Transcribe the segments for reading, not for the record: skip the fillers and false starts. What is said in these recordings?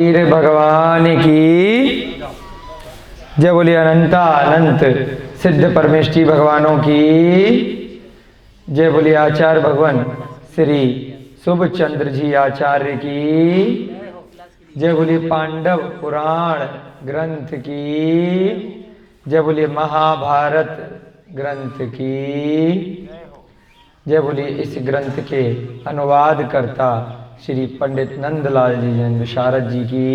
वीर भगवान की जय बोलिए। अनंता अनंत सिद्ध परमेष्टि भगवानों की जय बोलिए। आचार्य भगवान श्री शुभ चंद्र जी आचार्य की जय बोलिए। पांडव पुराण ग्रंथ की जय बोलिए। महाभारत ग्रंथ की जय बोलिए। इस ग्रंथ के अनुवाद करता श्री पंडित नंदलाल जी जैन विशारद जी की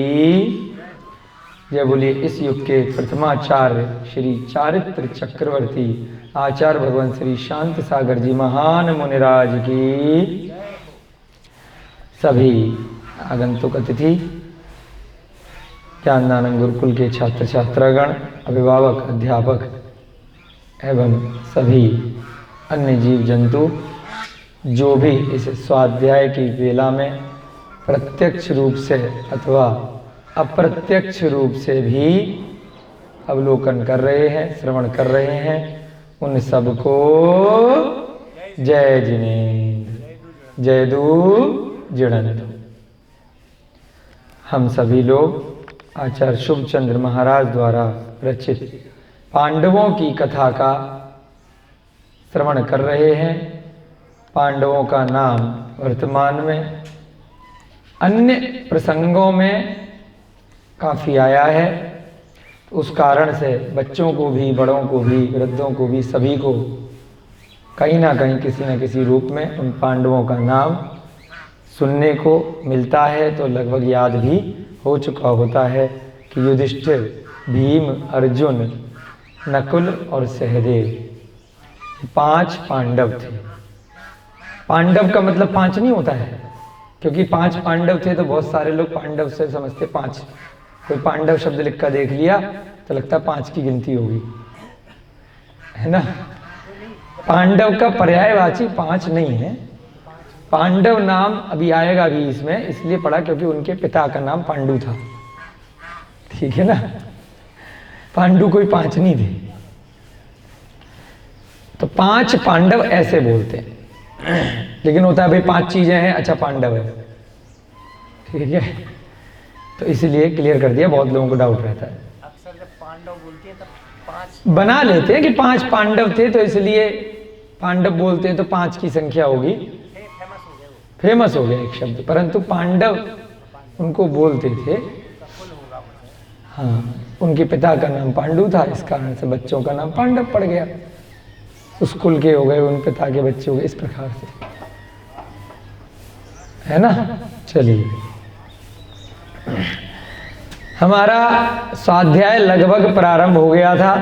जय बोलिए। इस युग के प्रथमाचार्य श्री चारित्र चक्रवर्ती आचार्य भगवान श्री शांत सागर जी महान मुनिराज की सभी आगंतुक अतिथि ज्ञानदानंद गुरुकुल के छात्र छात्रागण अभिभावक अध्यापक एवं सभी अन्य जीव जंतु जो भी इस स्वाध्याय की वेला में प्रत्यक्ष रूप से अथवा अप्रत्यक्ष रूप से भी अवलोकन कर रहे हैं, श्रवण कर रहे हैं, उन सबको जय जिनेन्द्र जय दू जिणंतु। हम सभी लोग आचार्य शुभचंद्र महाराज द्वारा रचित पांडवों की कथा का श्रवण कर रहे हैं। पांडवों का नाम वर्तमान में अन्य प्रसंगों में काफ़ी आया है, तो उस कारण से बच्चों को भी, बड़ों को भी, वृद्धों को भी, सभी को कहीं ना कहीं किसी न किसी रूप में उन पांडवों का नाम सुनने को मिलता है। तो लगभग याद भी हो चुका होता है कि युधिष्ठिर, भीम, अर्जुन, नकुल और सहदेव 5 पांडव थे। पांडव का मतलब 5 नहीं होता है, क्योंकि 5 पांडव थे तो बहुत सारे लोग पांडव से समझते 5। कोई पांडव शब्द लिख कर देख लिया तो लगता 5 की गिनती होगी, है ना। पांडव का पर्यायवाची 5 नहीं है। पांडव नाम अभी आएगा भी इसमें इसलिए पढ़ा क्योंकि उनके पिता का नाम पांडु था, ठीक है ना। पांडु कोई 5 नहीं थे। तो 5 पांडव ऐसे बोलते हैं, लेकिन होता है भाई 5 चीजें हैं, अच्छा पांडव है, ठीक है। तो इसलिए क्लियर कर दिया, बहुत लोगों को डाउट रहता है। अक्सर जब पांडव बोलती है तब 5 बना लेते हैं कि 5 पांडव थे तो इसलिए पांडव बोलते हैं तो 5 की संख्या होगी, फेमस हो गया एक शब्द। परंतु पांडव उनको बोलते थे, हाँ, उनके पिता का नाम पांडु था, इस कारण से बच्चों का नाम पांडव पड़ गया। उस कुल के हो गए, उन पिता के बच्चे हो गए, इस प्रकार से, है ना। चलिए, हमारा स्वाध्याय लगभग प्रारंभ हो गया था।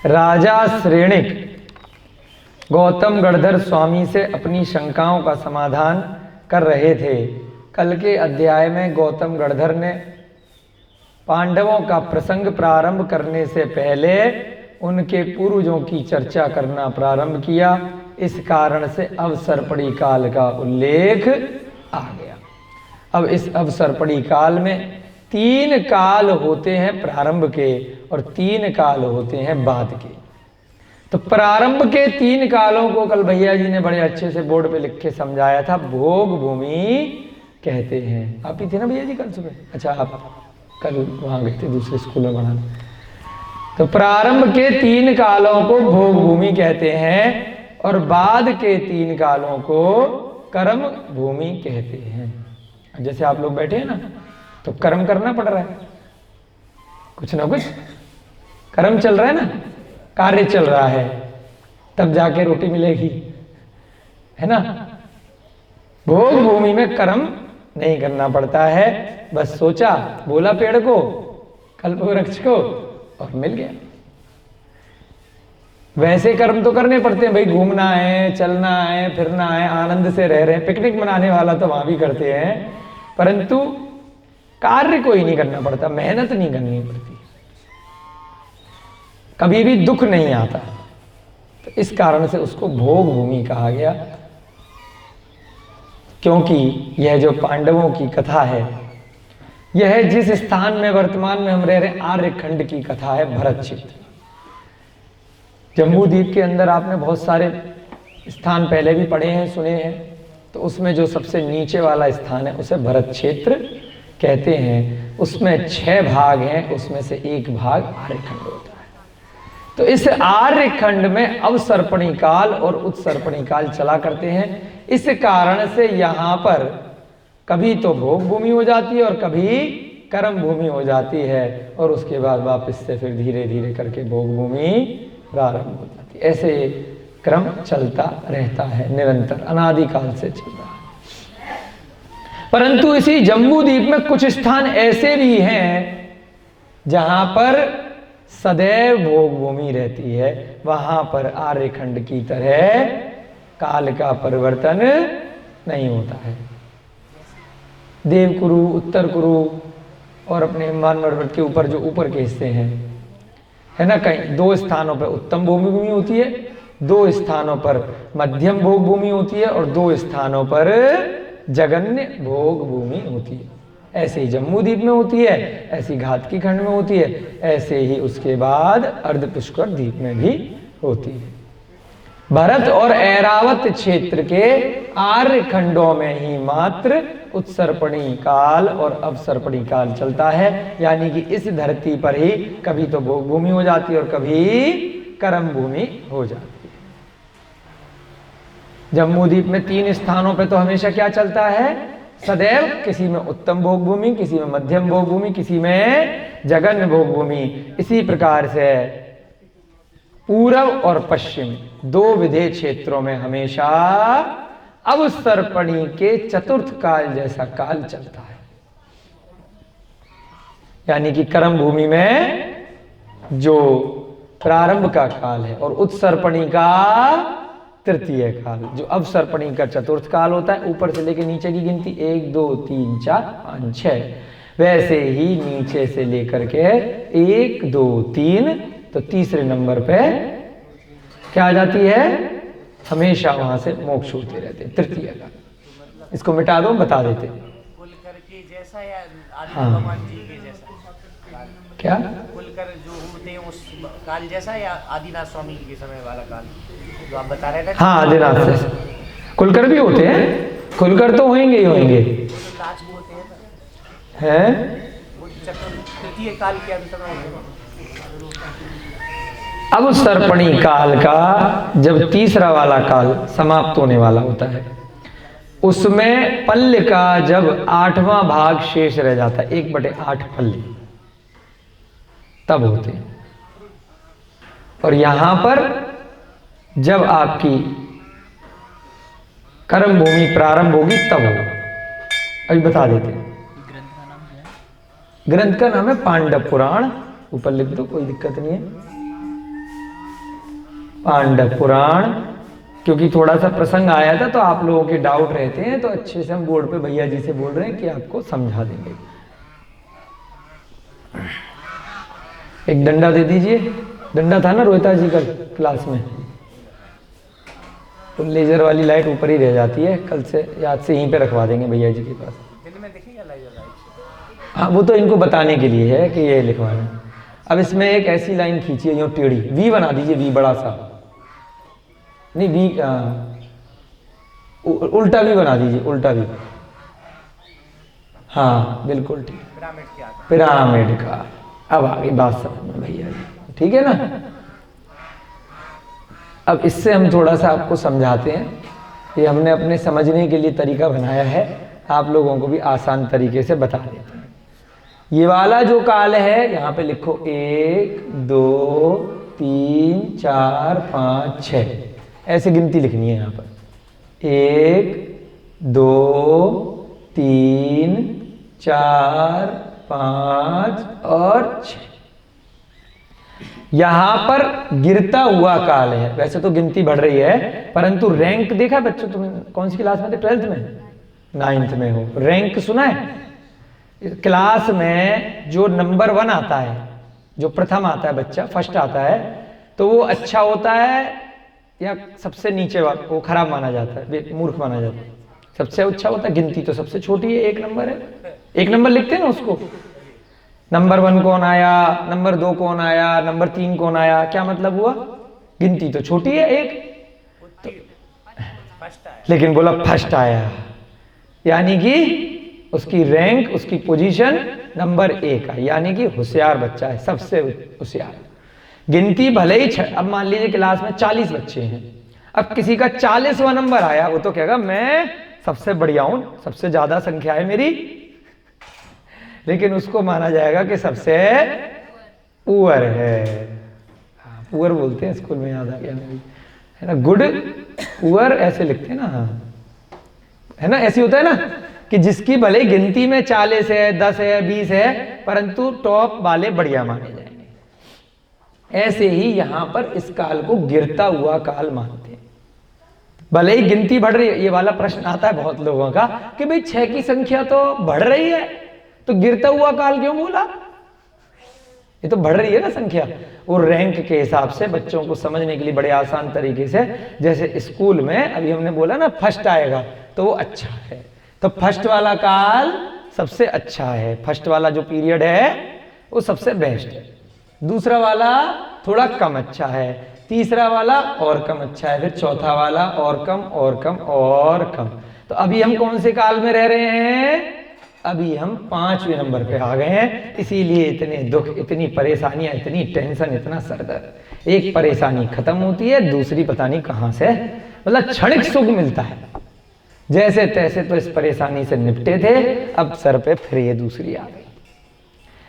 राजा श्रेणिक गौतम गणधर स्वामी से अपनी शंकाओं का समाधान कर रहे थे। कल के अध्याय में गौतम गणधर ने पांडवों का प्रसंग प्रारंभ करने से पहले उनके पूर्वजों की चर्चा करना प्रारंभ किया। इस कारण से अवसरपड़ी काल का उल्लेख आ गया। अब इस अवसरपड़ी काल में 3 काल होते हैं प्रारंभ के और 3 काल होते हैं बाद के। तो प्रारंभ के 3 कालों को कल भैया जी ने बड़े अच्छे से बोर्ड पे लिख के समझाया था। भोग भूमि कहते हैं। आप ही थे ना भैया जी कल सुबह? अच्छा, आप कल वहां गए थे दूसरे स्कूल में पढ़ाने। तो प्रारंभ के 3 कालों को भोग भूमि कहते हैं और बाद के 3 कालों को कर्म भूमि कहते हैं। जैसे आप लोग बैठे हैं ना, तो कर्म करना पड़ रहा है, कुछ ना कुछ कर्म चल रहा है ना, कार्य चल रहा है, तब जाके रोटी मिलेगी, है ना। भोग भूमि में कर्म नहीं करना पड़ता है, बस सोचा, बोला पेड़ को, कल्प वृक्ष को, और मिल गया। वैसे कर्म तो करने पड़ते हैं भाई, घूमना है, चलना है, फिरना है, आनंद से रह रहे हैं, पिकनिक मनाने वाला तो वहां भी करते हैं, परंतु कार्य कोई नहीं करना पड़ता, मेहनत नहीं करनी पड़ती, कभी भी दुख नहीं आता। तो इस कारण से उसको भोग भूमि कहा गया, क्योंकि यह जो पांडवों की कथा है, यह जिस स्थान में वर्तमान में हम रह रहे हैं, आर्यखंड की कथा है, भरत क्षेत्र। जम्बू द्वीप के अंदर आपने बहुत सारे स्थान पहले भी पढ़े हैं, सुने हैं। तो उसमें जो सबसे नीचे वाला स्थान है उसे भरत क्षेत्र कहते हैं, उसमें 6 भाग हैं, उसमें से एक भाग आर्यखंड होता है। तो इस आर्यखंड में अवसर्पणी काल और उत्सर्पणी काल चला करते हैं। इस कारण से यहाँ पर कभी तो भोग भूमि हो जाती है और कभी कर्म भूमि हो जाती है, और उसके बाद वापस से फिर धीरे धीरे करके भोग भूमि प्रारंभ हो जाती है। ऐसे क्रम चलता रहता है, निरंतर अनादिकाल से चल रहा है। परंतु इसी जम्बू द्वीप में कुछ स्थान ऐसे भी हैं जहां पर सदैव भोग भूमि रहती है, वहां पर आर्यखंड की तरह काल का परिवर्तन नहीं होता है। देवकुरु, उत्तर कुरु और अपने हिमालय पर्वत के ऊपर जो ऊपर के हिस्से हैं, है ना, कहीं 2 स्थानों पर उत्तम भोग भूमि होती है, 2 स्थानों पर मध्यम भोग भूमि होती है और 2 स्थानों पर जगन्य भोग भूमि होती है। ऐसे ही जम्बू द्वीप में होती है, ऐसी घातकी खंड में होती है, ऐसे ही उसके बाद अर्ध पुष्कर द्वीप में भी होती है। भरत और ऐरावत क्षेत्र के आर्य खंडों में ही मात्र उत्सर्पणी काल और अवसर्पणी काल चलता है, यानी कि इस धरती पर ही कभी तो भोग भूमि हो जाती है और कभी कर्म भूमि हो जाती है। जम्बू द्वीप में 3 स्थानों पे तो हमेशा क्या चलता है, सदैव, किसी में उत्तम भोग भूमि, किसी में मध्यम भोग भूमि, किसी में जगन्य भोग भूमि। इसी प्रकार से पूर्व और पश्चिम 2 विधेय क्षेत्रों में हमेशा अवसर्पणी के चतुर्थ काल जैसा काल चलता है, यानी कि कर्म भूमि में जो प्रारंभ का काल है और उत्सर्पणी का तृतीय काल, जो अवसर्पणी का चतुर्थ काल होता है, ऊपर से लेकर नीचे की गिनती 1 2 3 4 5 6, वैसे ही नीचे से लेकर के 1 2 3, तो तीसरे नंबर पे क्या आ जाती है, हमेशा वहां से मोक्ष होते रहते, तृतीय काल। इसको मिटा दो, बता देते कुलकर के जैसा या आदि हाँ। भगवान जी के जैसा क्या कुलकर जो होते हैं उस काल जैसा, या आदिनाथ स्वामी जी के समय वाला काल जो आप बता रहे थे? हाँ, आदिनाथ से कुलकर भी होते हैं, कुलकर तो होंगे ही होंगे, लास्ट में होते हैं हैं? वो तृतीय काल के अंत में होते हैं। अब सर्पणी काल का जब तीसरा वाला काल समाप्त होने वाला होता है, उसमें पल्य का जब 8वां भाग शेष रह जाता है, 1/8 पल्य, तब होते हैं। और यहां पर जब आपकी कर्म भूमि प्रारंभ होगी तब होगा। अभी बता देते हैं। ग्रंथ का नाम है पांडव पुराण, ऊपर लिख दो, कोई दिक्कत नहीं है। पांडव पुराण, क्योंकि थोड़ा सा प्रसंग आया था तो आप लोगों के डाउट रहते हैं, तो अच्छे से हम बोर्ड पे भैया जी से बोल रहे हैं कि आपको समझा देंगे। एक डंडा दे दीजिए, डंडा था ना रोहिता जी कल क्लास में, तो लेजर वाली लाइट ऊपर ही रह जाती है, कल से याद से यहीं पे रखवा देंगे भैया जी के पास। दिन में दिखेगा लाइट? हाँ, वो तो इनको बताने के लिए है कि ये लिखवाना है। अब इसमें एक ऐसी लाइन खींचिए, यूँ टेढ़ी, वी बना दीजिए, वी बड़ा सा, नहीं वी, उल्टा भी बना दीजिए, उल्टा भी, हाँ बिल्कुल ठीक, पिरामिड के आकार। पिरामिड का। अब आगे बात समझ में भैया जी, ठीक है ना। अब इससे हम थोड़ा सा आपको समझाते हैं, ये हमने अपने समझने के लिए तरीका बनाया है, आप लोगों को भी आसान तरीके से बता देते हैं। ये वाला जो काल है, यहाँ पे लिखो 1 2 3 4 5 6, ऐसे गिनती लिखनी है यहाँ पर। 1 2 3 4 5 और 6। यहां पर गिरता हुआ काल है, वैसे तो गिनती बढ़ रही है, परंतु रैंक देखा बच्चों, तुम कौन सी क्लास में थे? 12th में, 9th में हो। रैंक सुना है? क्लास में जो नंबर 1 आता है, जो प्रथम आता है बच्चा, फर्स्ट आता है, तो वो अच्छा होता है या सबसे नीचे वाला वो खराब माना जाता है, मूर्ख माना जाता है? सबसे अच्छा होता है। गिनती तो सबसे छोटी है, 1 नंबर है, 1 नंबर लिखते हैं ना उसको। नंबर 1 कौन आया, नंबर 2 कौन आया, नंबर 3 कौन आया, क्या मतलब हुआ? गिनती तो छोटी है 1, तो, लेकिन बोला फर्स्ट आया, यानी कि उसकी रैंक, उसकी पोजीशन नंबर 1 है, यानी कि होशियार बच्चा है, सबसे होशियार। गिनती भले ही अब मान लीजिए क्लास में 40 बच्चे हैं, अब किसी का 40वां नंबर आया, वो तो कहेगा मैं सबसे बढ़िया हूं, सबसे ज्यादा संख्या है मेरी, लेकिन उसको माना जाएगा कि सबसे पुअर है। पुअर बोलते हैं स्कूल में, याद आ गया मेरी, है ना, गुड पुअर ऐसे लिखते हैं ना, हाँ है ना, ऐसे होता है ना कि जिसकी भले गिनती में 40 है, 10 है, 20 है, परंतु टॉप वाले बढ़िया माने जाएंगे। ऐसे ही यहां पर इस काल को गिरता हुआ काल मानते हैं। भले ही गिनती बढ़ रही है, ये वाला प्रश्न आता है बहुत लोगों का कि भाई 6 की संख्या तो बढ़ रही है, तो गिरता हुआ काल क्यों बोला? ये तो बढ़ रही है ना संख्या। वो रैंक के हिसाब से बच्चों को समझने के लिए बड़े आसान तरीके से, जैसे स्कूल में अभी हमने बोला ना फर्स्ट आएगा तो वो अच्छा है, तो फर्स्ट वाला काल सबसे अच्छा है, फर्स्ट वाला जो पीरियड है वो सबसे बेस्ट है, दूसरा वाला थोड़ा कम अच्छा है, तीसरा वाला और कम अच्छा है, फिर चौथा वाला और कम और कम और कम। तो अभी हम कौन से काल में रह रहे हैं? अभी हम 5वें नंबर पे आ गए हैं, इसीलिए इतने दुख, इतनी परेशानियां, इतनी टेंशन, इतना सरदर्द। एक परेशानी खत्म होती है, दूसरी पता नहीं कहां से, मतलब क्षणिक सुख मिलता है। जैसे तैसे तो इस परेशानी से निपटे थे, अब सर पे फिर ये दूसरी आ गई।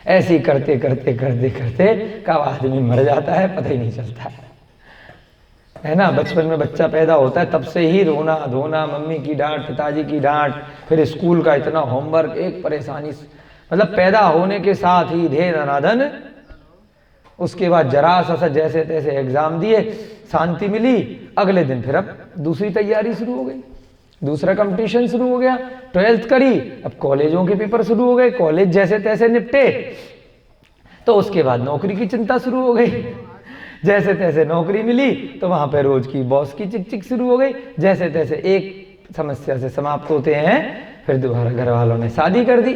ऐसी करते करते करते करते कब आदमी मर जाता है पता ही नहीं चलता है ना। बचपन में बच्चा पैदा होता है तब से ही रोना धोना, मम्मी की डांट, पिताजी की डांट, फिर स्कूल का इतना होमवर्क, एक परेशानी, मतलब पैदा होने के साथ ही ढेर धनाधन। उसके बाद जरा सा जैसे तैसे एग्जाम दिए, शांति मिली, अगले दिन फिर अब दूसरी तैयारी शुरू हो गई, दूसरा कंपटीशन शुरू हो गया, 12th करी, अब कॉलेजों के पेपर शुरू हो गए, कॉलेज जैसे तैसे निपटे, तो उसके बाद नौकरी की चिंता शुरू हो गई, जैसे तैसे नौकरी मिली तो वहां पे रोज की बॉस की चिक चिक शुरू हो गई, जैसे तैसे एक समस्या से समाप्त होते हैं, फिर दोबारा घर वालों ने शादी कर दी,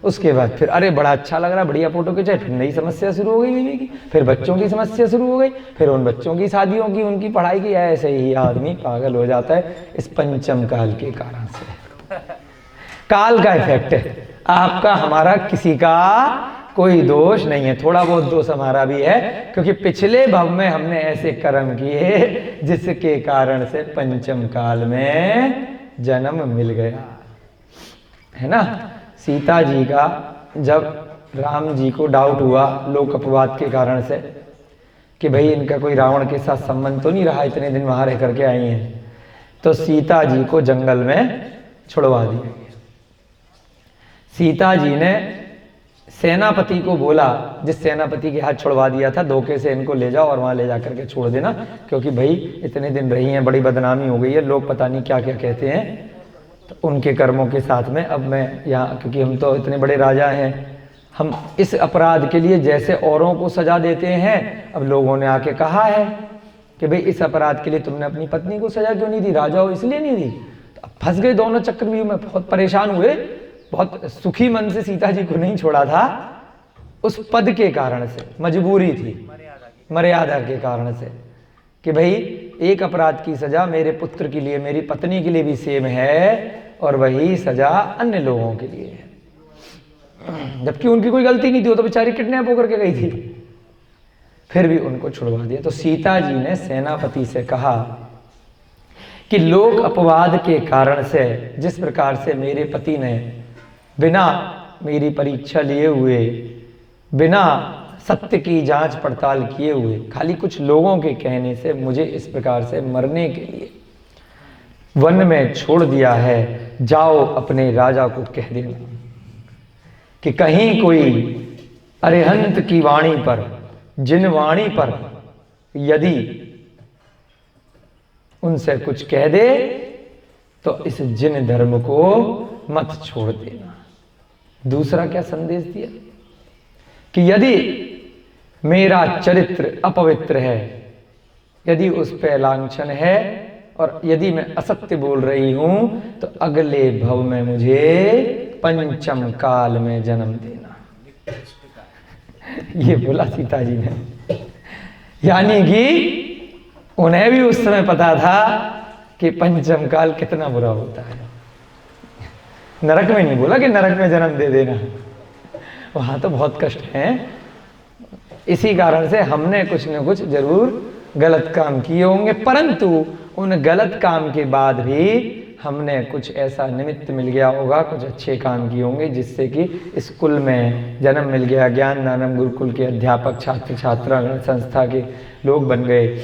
उसके बाद फिर अरे बड़ा अच्छा लग रहा, बढ़िया फोटो खिंचाए, फिर नई समस्या शुरू हो गई बीवी की, फिर बच्चों की समस्या शुरू हो गई, फिर उन बच्चों की शादियों की, उनकी पढ़ाई की, ऐसे ही आदमी पागल हो जाता है इस पंचम काल के कारण से। काल का इफेक्ट है, आपका हमारा किसी का कोई दोष नहीं है, थोड़ा बहुत दोष हमारा भी है, क्योंकि पिछले भव में हमने ऐसे कर्म किए जिसके कारण से पंचम काल में जन्म मिल गया, है ना। सीता जी का जब राम जी को डाउट हुआ लोक अपवाद के कारण से कि भाई इनका कोई रावण के साथ संबंध तो नहीं रहा, इतने दिन वहां रह करके आई हैं, तो सीता जी को जंगल में छुड़वा दिया। सीता जी ने सेनापति को बोला, जिस सेनापति के हाथ छुड़वा दिया था, धोखे से इनको ले जाओ और वहां ले जा करके छोड़ देना, क्योंकि भाई इतने दिन रही हैं, बड़ी बदनामी हो गई है, लोग पता नहीं क्या क्या कहते हैं, तो उनके कर्मों के साथ में अब मैं यहाँ, क्योंकि हम तो इतने बड़े राजा हैं, हम इस अपराध के लिए जैसे औरों को सजा देते हैं, अब लोगों ने आके कहा है कि भाई इस अपराध के लिए तुमने अपनी पत्नी को सजा क्यों नहीं दी, राजा हो इसलिए नहीं दी। तो अब फंस गए दोनों चक्रव्यूह में, बहुत परेशान हुए, बहुत सुखी मन से सीता जी को नहीं छोड़ा था, उस पद के कारण से, मजबूरी थी, मर्यादा के कारण से, कि भाई एक अपराध की सजा मेरे पुत्र के लिए, मेरी पत्नी के लिए भी सेम है, और वही सजा अन्य लोगों के लिए है, जबकि उनकी कोई गलती नहीं थी, वो तो बेचारी किडनैप होकर के गई थी, फिर भी उनको छुड़वा दिया। तो सीता जी ने सेनापति से कहा कि लोक अपवाद के कारण से, जिस प्रकार से मेरे पति ने बिना मेरी परीक्षा लिए हुए, बिना सत्य की जांच पड़ताल किए हुए, खाली कुछ लोगों के कहने से मुझे इस प्रकार से मरने के लिए वन में छोड़ दिया है, जाओ अपने राजा को कह देना कि कहीं कोई अरिहंत की वाणी पर, जिन वाणी पर यदि उनसे कुछ कह दे तो इस जिन धर्म को मत छोड़ देना। दूसरा क्या संदेश दिया कि यदि मेरा चरित्र अपवित्र है, यदि उस पे लांछन है, और यदि मैं असत्य बोल रही हूं, तो अगले भव में मुझे पंचम काल में जन्म देना। ये बोला सीता जी ने, यानी कि उन्हें भी उस समय पता था कि पंचम काल कितना बुरा होता है। नरक में नहीं बोला कि नरक में जन्म दे देना, वहां तो बहुत कष्ट है। इसी कारण से हमने कुछ न कुछ जरूर गलत काम किए होंगे, परंतु उन गलत काम के बाद भी हमने कुछ ऐसा निमित्त मिल गया होगा, कुछ अच्छे काम किए होंगे जिससे कि स्कूल में जन्म मिल गया, ज्ञान दानम गुरुकुल के अध्यापक, छात्र छात्रागण, संस्था के लोग बन गए।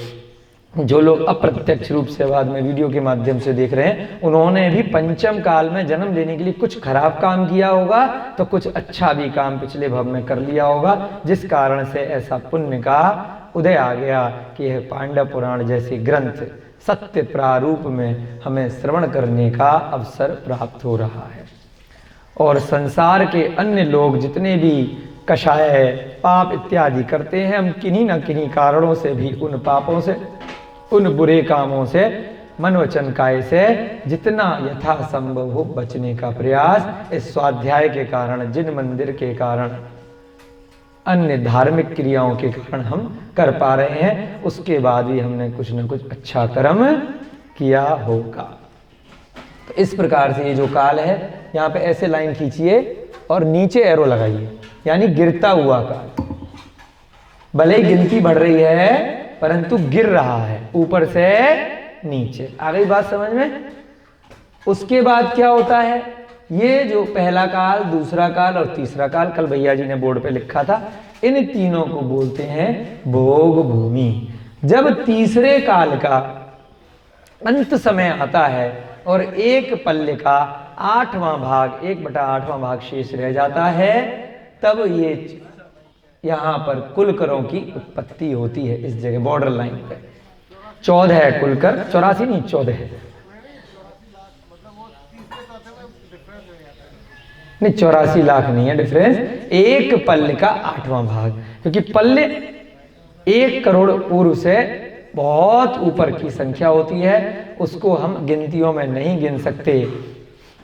जो लोग अप्रत्यक्ष रूप से बाद में वीडियो के माध्यम से देख रहे हैं, उन्होंने भी पंचम काल में जन्म लेने के लिए कुछ खराब काम किया होगा तो कुछ अच्छा भी काम पिछले भव में कर लिया होगा, जिस कारण से ऐसा पुण्य का उदय आ गया कि यह पांडव पुराण जैसे ग्रंथ सत्य प्रारूप में हमें श्रवण करने का अवसर प्राप्त हो रहा है। और संसार के अन्य लोग जितने भी कषाय पाप इत्यादि करते हैं, हम किन्हीं न किन्हीं कारणों से भी उन पापों से, उन बुरे कामों से, मन वचन काय से जितना यथासंभव हो बचने का प्रयास इस स्वाध्याय के कारण, जिन मंदिर के कारण, अन्य धार्मिक क्रियाओं के कारण हम कर पा रहे हैं, उसके बाद भी हमने कुछ न कुछ अच्छा कर्म किया होगा। तो इस प्रकार से ये जो काल है, यहाँ पे ऐसे लाइन खींचिए और नीचे एरो लगाइए, यानी गिरता हुआ काल। भले ही गिनती बढ़ रही है परंतु गिर रहा है ऊपर से नीचे। आ गई बात समझ में? उसके बाद क्या होता है, ये जो पहला काल, दूसरा काल और तीसरा काल, कल भैया जी ने बोर्ड पे लिखा था, इन तीनों को बोलते हैं भोग भूमि। जब तीसरे काल का अंत समय आता है और एक पल्ले का 8वां भाग, 1/8वां भाग शेष रह जाता है, तब ये यहाँ पर कुलकरों की उत्पत्ति होती है। इस जगह बॉर्डर लाइन पे 14 है कुलकर, 84 नहीं 14 है, नहीं 84 लाख नहीं है डिफरेंस, एक पल्ले का 8वां भाग, क्योंकि पल्ले 1 करोड़ पूर्व से बहुत ऊपर की संख्या होती है, उसको हम गिनतियों में नहीं गिन सकते।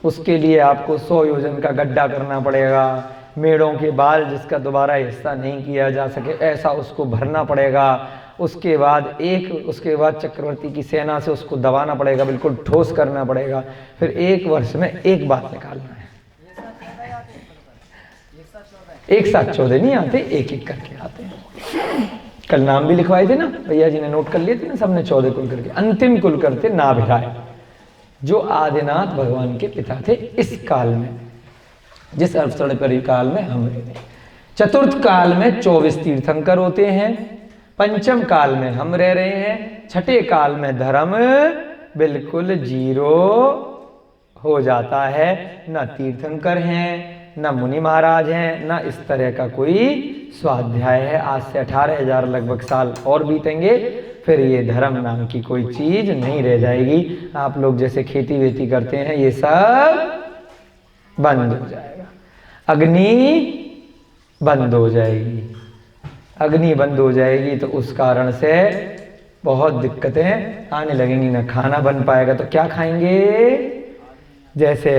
उसके लिए आपको 100 योजन का गड्ढा करना पड़ेगा, मेढ़ों के बाल जिसका दोबारा हिस्सा नहीं किया जा सके ऐसा उसको भरना पड़ेगा। उसके बाद चक्रवर्ती की सेना से उसको दबाना पड़ेगा, बिल्कुल ठोस करना पड़ेगा, फिर 1 वर्ष में एक बात निकालना है। एक साथ 14 नहीं आते, एक एक करके आते हैं। कल नाम भी लिखवाए थे ना, भैया जी ने नोट कर लिए थे ना, सबने 14 कुल करके। अंतिम कुल करते नाभिराय, जो आदिनाथ भगवान के पिता थे इस काल में, जिस अवसर पर काल में हम रहे थे। चतुर्थ काल में 24 तीर्थंकर होते हैं, पंचम काल में हम रह रहे हैं, छठे काल में धर्म बिल्कुल 0 हो जाता है। न तीर्थंकर हैं, न मुनि महाराज हैं, न इस तरह का कोई स्वाध्याय है। आज से 18,000 लगभग साल और बीतेंगे, फिर ये धर्म नाम की कोई चीज नहीं रह जाएगी। आप लोग जैसे खेती वेती करते हैं, ये सब बंद हो जाएगा। अग्नि बंद हो जाएगी, अग्नि बंद हो जाएगी तो उस कारण से बहुत दिक्कतें आने लगेंगी। ना खाना बन पाएगा तो क्या खाएंगे? जैसे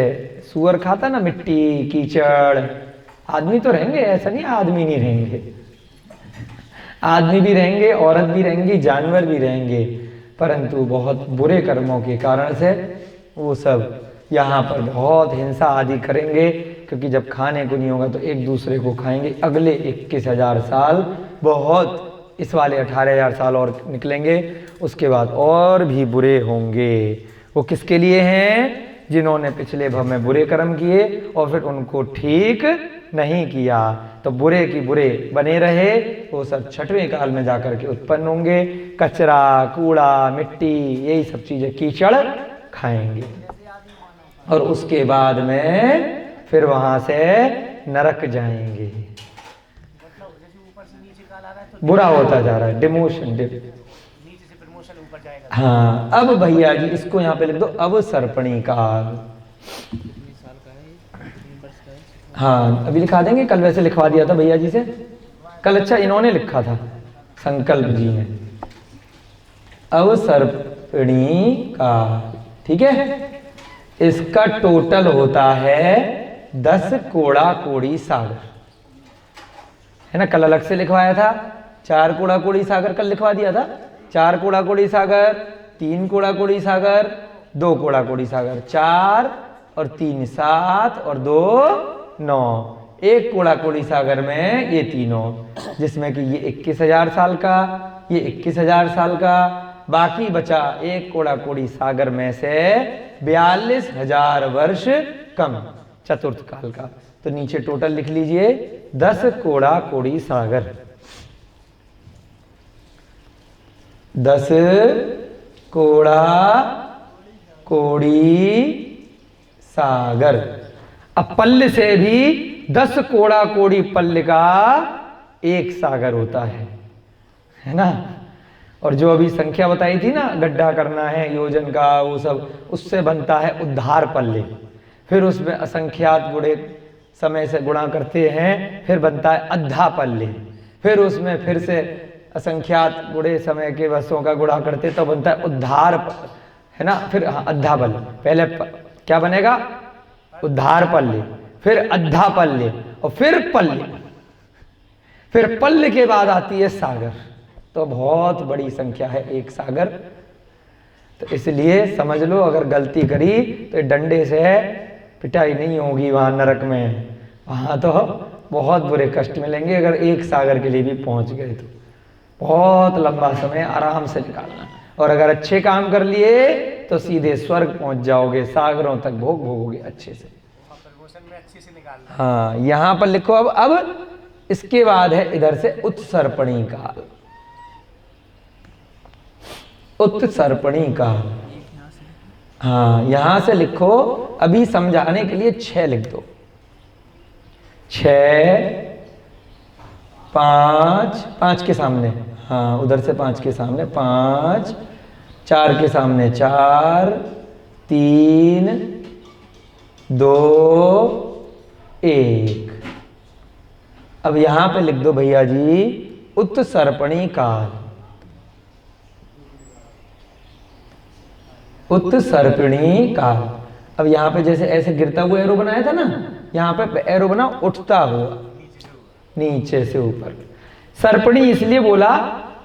सूअर खाता ना मिट्टी कीचड़, आदमी तो रहेंगे, ऐसा नहीं आदमी नहीं रहेंगे, आदमी भी रहेंगे, औरत भी रहेंगी, जानवर भी रहेंगे, परंतु बहुत बुरे कर्मों के कारण से वो सब यहाँ पर बहुत हिंसा आदि करेंगे, क्योंकि जब खाने को नहीं होगा तो एक दूसरे को खाएंगे। अगले 21,000 साल बहुत, इस वाले 18,000 साल और निकलेंगे, उसके बाद और भी बुरे होंगे। वो किसके लिए हैं? जिन्होंने पिछले भव में बुरे कर्म किए और फिर उनको ठीक नहीं किया, तो बुरे की बुरे बने रहे, वो सब छठवें काल में जाकर के उत्पन्न होंगे। कचरा, कूड़ा, मिट्टी, यही सब चीजें कीचड़ खाएंगे और उसके बाद में फिर वहां से नरक जाएंगे। बुरा होता जा रहा है, डिमोशन, हाँ। अब भैया जी इसको यहाँ पे लिख दो, अवसर्पणी काल। हाँ अभी लिखा देंगे, कल वैसे लिखवा दिया था भैया जी से कल। अच्छा इन्होंने लिखा था, संकल्प जी ने, अवसर्पणी काल, ठीक है। इसका टोटल होता है 10 कोड़ा कोड़ी सागर, है ना। कल अलग से लिखवाया था, 4 कोड़ा कोड़ी सागर कल लिखवा दिया था। 4 कोड़ा कोड़ी सागर, 3 कोड़ा कोड़ी सागर, 2 कोड़ा कोड़ी सागर, 4 और 3 7 और 2 9। एक कोड़ा कोड़ी सागर में ये तीनों, जिसमें कि ये 21,000 साल का, ये 21,000 साल का, बाकी बचा एक कोड़ा कोड़ी सागर में से 42,000 वर्ष कम चतुर्थ काल का। तो नीचे टोटल लिख लीजिए 10 कोड़ा कोड़ी सागर, 10 कोड़ा कोड़ी सागर। अब पल्ल से भी 10 कोड़ा कोड़ी पल्ल का एक सागर होता है ना। और जो अभी संख्या बताई थी ना, गड्ढा करना है योजन का, वो सब उससे बनता है उद्धार पल्ले। फिर उसमें असंख्यात गुणे समय से गुणा करते हैं, फिर बनता है अद्धा पल्ले। फिर उसमें फिर से असंख्यात गुणे समय के वर्षों का गुणा करते तो बनता है उद्धार, है ना। फिर अद्धा पल्ले, पहले क्या बनेगा, उद्धार पल्ले, फिर अद्धा पल्ले और फिर पल्ले, फिर पल्ले के बाद आती है सागर। तो बहुत बड़ी संख्या है एक सागर। तो इसलिए समझ लो, अगर गलती करी तो डंडे से पिटाई नहीं होगी वहां नरक में, वहां तो बहुत बुरे कष्ट मिलेंगे अगर एक सागर के लिए भी पहुंच गए तो। बहुत लंबा समय आराम से निकालना, और अगर अच्छे काम कर लिए तो सीधे स्वर्ग पहुंच जाओगे, सागरों तक भोग भोगोगे अच्छे से। हाँ, यहां पर लिखो अब इसके बाद है इधर से उत्सर्पणी काल। उत्सर्पणी काल, हाँ यहां से लिखो, अभी समझाने के लिए 6 लिख दो। 6 5 5 के सामने, हाँ उधर से 5 के सामने 5, 4 के सामने 4, 3 2 1। अब यहां पे लिख दो भैया जी उत्सर्पणी काल। उत्सर्पणी काल। अब यहां पे जैसे ऐसे गिरता हुआ एरो बनाया था ना, यहां पे एरो बना उठता हुआ नीचे से ऊपर। सर्पणी इसलिए बोला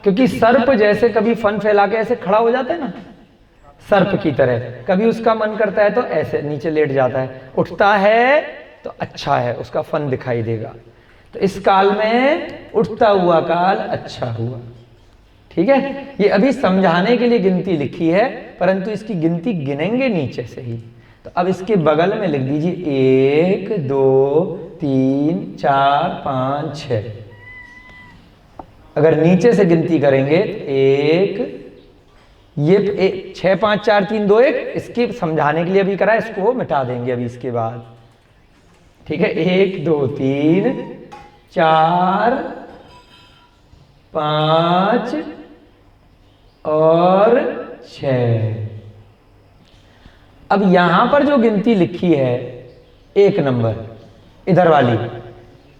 क्योंकि सर्प जैसे कभी फन फैला के ऐसे खड़ा हो जाता है ना, सर्प की तरह, कभी उसका मन करता है तो ऐसे नीचे लेट जाता है, उठता है तो अच्छा है, उसका फन दिखाई देगा। तो इस काल में उठता हुआ काल अच्छा हुआ। ठीक है, ये अभी समझाने के लिए गिनती लिखी है, परंतु इसकी गिनती गिनेंगे नीचे से ही। तो अब इसके बगल में लिख दीजिए 1 2 3 4 5 6। अगर नीचे से गिनती करेंगे 1, ये 6 5 4 3 2 1, इसकी समझाने के लिए अभी करा, इसको मिटा देंगे अभी इसके बाद। ठीक है, 1 2 3 4 5 और 6। अब यहां पर जो गिनती लिखी है 1 नंबर इधर वाली,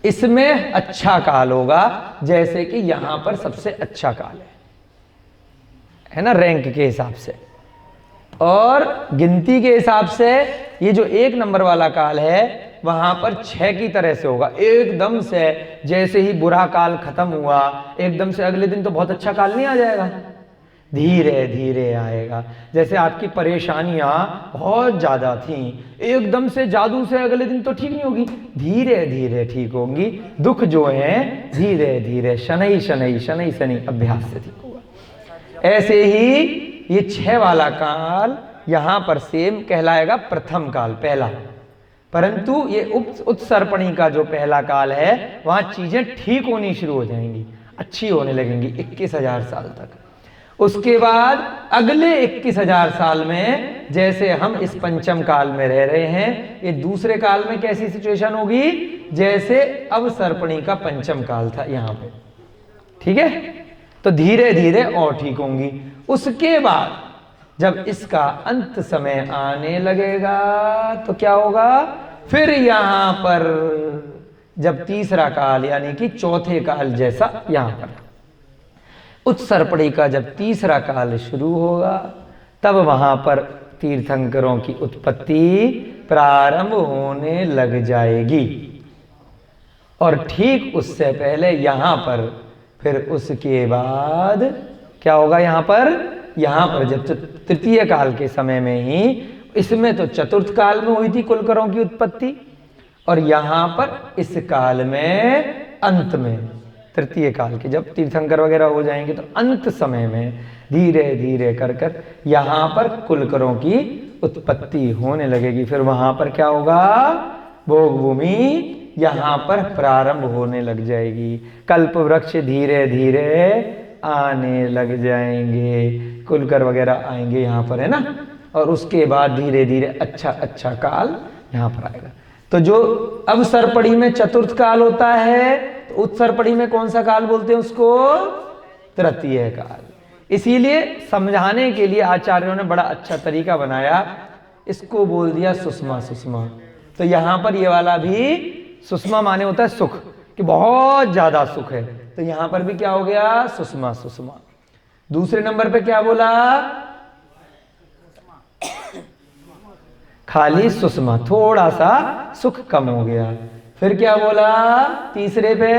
इसमें अच्छा काल होगा, जैसे कि यहां पर सबसे अच्छा काल है ना, रैंक के हिसाब से। और गिनती के हिसाब से ये जो 1 नंबर वाला काल है वहां पर 6 की तरह से होगा एकदम से। जैसे ही बुरा काल खत्म हुआ एकदम से अगले दिन तो बहुत अच्छा काल नहीं आ जाएगा, धीरे धीरे आएगा। जैसे आपकी परेशानियां बहुत ज्यादा थी, एकदम से जादू से अगले दिन तो ठीक नहीं होगी, धीरे धीरे ठीक होंगी। दुख जो है धीरे धीरे शनै शनै शनै शनै अभ्यास से ठीक होगा। ऐसे ही ये 6 वाला काल यहां पर सेम कहलाएगा प्रथम काल, पहला। परंतु ये उत्सर्पणी का जो पहला काल है वहां चीजें ठीक होनी शुरू हो जाएंगी, अच्छी होने लगेंगी 21,000 साल तक। उसके बाद अगले 21,000 साल में जैसे हम इस पंचम काल में रह रहे हैं, ये दूसरे काल में कैसी सिचुएशन होगी, जैसे अब सर्पणी का पंचम काल था यहां पे। ठीक है, तो धीरे धीरे और ठीक होंगी। उसके बाद जब इसका अंत समय आने लगेगा तो क्या होगा, फिर यहां पर जब तीसरा काल यानी कि चौथे काल जैसा यहां पर उत्सर्पणी का जब तीसरा काल शुरू होगा, तब वहां पर तीर्थंकरों की उत्पत्ति प्रारंभ होने लग जाएगी। और ठीक उससे पहले यहां पर फिर उसके बाद क्या होगा, यहां पर जब तृतीय काल के समय में ही इसमें तो चतुर्थ काल में हुई थी कुलकरों की उत्पत्ति, और यहां पर इस काल में अंत में तृतीय काल के जब तीर्थंकर वगैरह हो जाएंगे तो अंत समय में धीरे धीरे कर कर यहां पर कुलकरों की उत्पत्ति होने लगेगी। फिर वहां पर क्या होगा, भोग भूमि यहां पर प्रारंभ होने लग जाएगी। कल्प वृक्ष धीरे धीरे आने लग जाएंगे, कुलकर वगैरह आएंगे यहाँ पर, है ना। और उसके बाद धीरे धीरे अच्छा अच्छा काल यहाँ पर आएगा। तो जो अब सरपड़ी में चतुर्थ काल होता है, तो उत्सरपड़ी में कौन सा काल बोलते हैं उसको, तृतीय काल। इसीलिए समझाने के लिए आचार्यों ने बड़ा अच्छा तरीका बनाया, इसको बोल दिया सुषमा सुषमा। तो यहाँ पर ये वाला भी सुषमा माने होता है सुख, कि बहुत ज्यादा सुख है, तो यहां पर भी क्या हो गया, सुषमा सुषमा। दूसरे नंबर पे क्या बोला, खाली सुषमा, थोड़ा सा सुख कम हो गया। फिर क्या बोला तीसरे पे,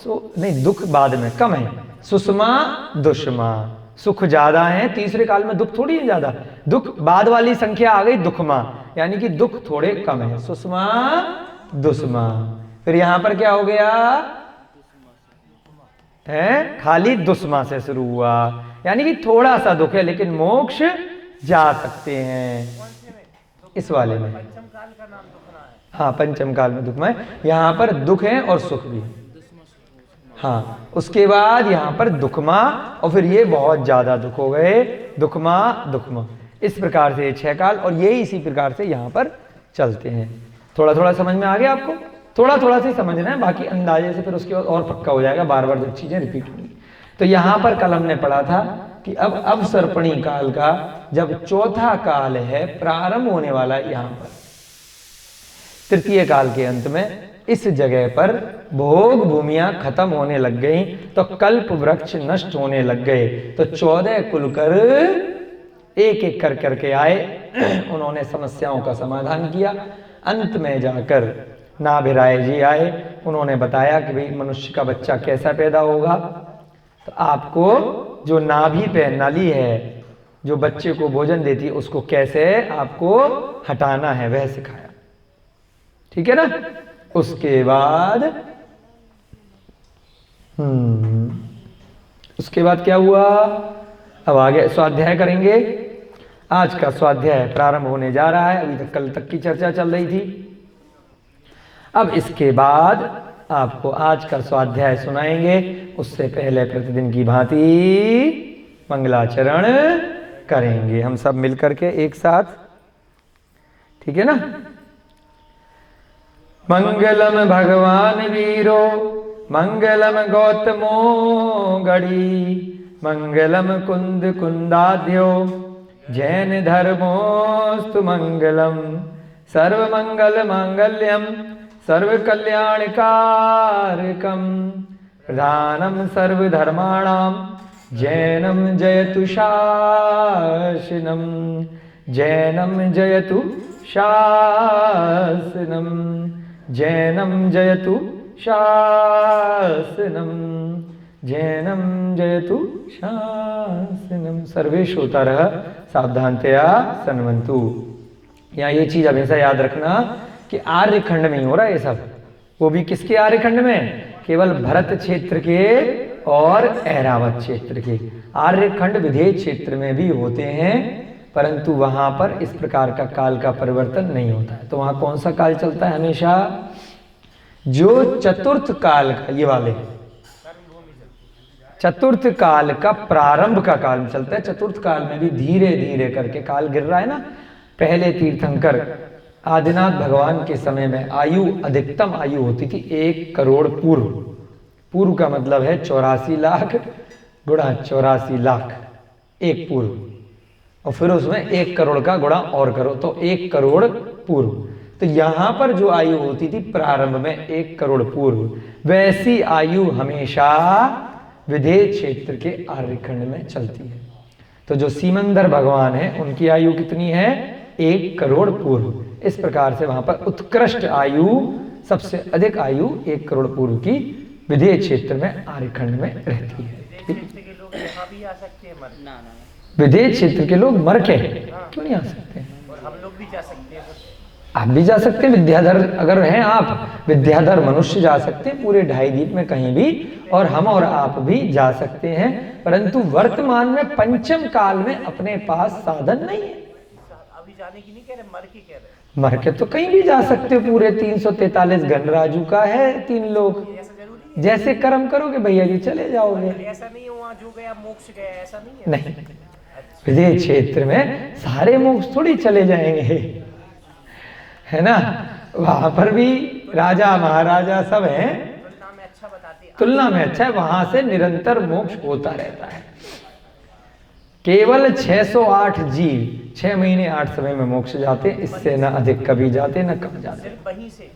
नहीं दुख बाद में कम है, सुषमा दुष्मा, सुख ज्यादा है। तीसरे काल में दुख थोड़ी है ज्यादा, दुख बाद वाली संख्या आ गई दुखमा, यानी कि दुख थोड़े कम है, सुषमा दुष्मा। फिर यहां पर क्या हो गया है, खाली दुष्मा से शुरू हुआ, यानी कि थोड़ा सा दुख है लेकिन मोक्ष जा सकते हैं इस वाले में। हाँ पंचम काल में दुख में, यहां पर दुख है और सुख भी। हाँ उसके बाद यहां पर दुखमा, और फिर ये बहुत ज्यादा दुख हो गए, दुखमा दुखमा। इस प्रकार से 6 काल, और ये इसी प्रकार से यहां पर चलते हैं। थोड़ा थोड़ा समझ में आ गया आपको, थोड़ा थोड़ा से समझना है, बाकी अंदाजे से फिर उसके बाद और पक्का हो जाएगा, बार बार जब चीजें रिपीट होंगी। तो यहां पर कल हमने पढ़ा था कि अब अवसर्पणी काल का जब चौथा काल है प्रारंभ होने वाला, यहां पर तृतीय काल के अंत में इस जगह पर भोग भूमियां खत्म होने लग गई, तो कल्प वृक्ष नष्ट होने लग गए। तो 14 कुलकर एक एक कर करके आए, उन्होंने समस्याओं का समाधान किया। अंत में जाकर नाभिराय जी आए, उन्होंने बताया कि भाई मनुष्य का बच्चा कैसा पैदा होगा। तो आपको जो नाभि पे नली है जो बच्चे को भोजन देती है, उसको कैसे आपको हटाना है वह सिखाया, ठीक है ना। उसके बाद क्या हुआ, अब आगे स्वाध्याय करेंगे। आज का स्वाध्याय प्रारंभ होने जा रहा है, अभी तक कल तक की चर्चा चल रही थी। अब इसके बाद आपको आज का स्वाध्याय सुनाएंगे, उससे पहले प्रतिदिन की भांति मंगलाचरण करेंगे हम सब मिलकर के एक साथ, ठीक है ना। मंगलम भगवान वीरो, मंगलम गौतमो गढ़ी, मंगलम कुंद कुंदाध्यो, जैन धर्मोस्तु मंगलम, सर्व मंगल मांगल्यम, सर्व कल्याणकारकम, प्रधानम सर्वधर्माणां, जैनम जयतु शासनम, जैनम जयतु शासनम, जैनम जयतु शासनम, जैनम जयतु शासनम। सर्वे श्रोतारः सावधानतया शृण्वन्तु। यहाँ ये चीज हमेशा याद रखना कि आर्यखंड में ही हो रहा है ये सब, वो भी किसके आर्यखंड में, केवल भरत क्षेत्र के और ऐरावत क्षेत्र के। आर्यखंड विधेय क्षेत्र में भी होते हैं, परंतु वहां पर इस प्रकार का काल का परिवर्तन नहीं होता है। तो वहां कौन सा काल चलता है हमेशा, जो चतुर्थ काल का, ये वाले चतुर्थ काल का प्रारंभ का काल चलता है। चतुर्थ काल में भी धीरे धीरे करके काल गिर रहा है ना। पहले तीर्थंकर आदिनाथ भगवान के समय में आयु, अधिकतम आयु होती थी 1 करोड़ पूर्व। पूर्व का मतलब है 84 लाख गुणा 84 लाख, एक पूर्व, और फिर उसमें 1 करोड़ का गुणा और करो तो 1 करोड़ पूर्व। तो यहां पर जो आयु होती थी प्रारंभ में 1 करोड़ पूर्व, वैसी आयु हमेशा विधेय क्षेत्र के आर्यखंड में चलती है। तो जो सीमंदर भगवान है उनकी आयु कितनी है, 1 करोड़ पूर्व। इस प्रकार से वहां पर उत्कृष्ट आयु, सबसे अधिक आयु 1 करोड़ पूर्व की विधेय क्षेत्र में आर्यखंड में रहती है। विदेह क्षेत्र के लोग मर के क्यों नहीं आ सकते हैं? और हम लोग भी जा सकते हैं। आप भी जा सकते हैं, विद्याधर अगर हैं आप, विद्याधर मनुष्य जा सकते हैं पूरे 2.5 द्वीप में कहीं भी, और हम और आप भी जा सकते हैं, परंतु वर्तमान में पंचम काल में अपने पास साधन नहीं है। अभी जाने की नहीं कह रहे, मर के कह रहे। मर के तो कहीं भी जा सकते हो, पूरे 343 गणराजू का है 3 लोग, ऐसा जरूरी है? जैसे कर्म करोगे भैया जी चले जाओगे। ऐसा नहीं है वहाँ जो गया मोक्ष गया, ऐसा नहीं है। नहीं, विदेह क्षेत्र में सारे मोक्ष थोड़ी चले जाएंगे, है ना, वहां पर भी राजा महाराजा सब हैं, तुलना में अच्छा बताते हैं। तुलना में अच्छा है, वहां से निरंतर मोक्ष होता रहता है। केवल 608 जीव 6 महीने 8 समय में मोक्ष जाते, इससे न अधिक कभी जाते न कम जाते, सिर्फ वहीं से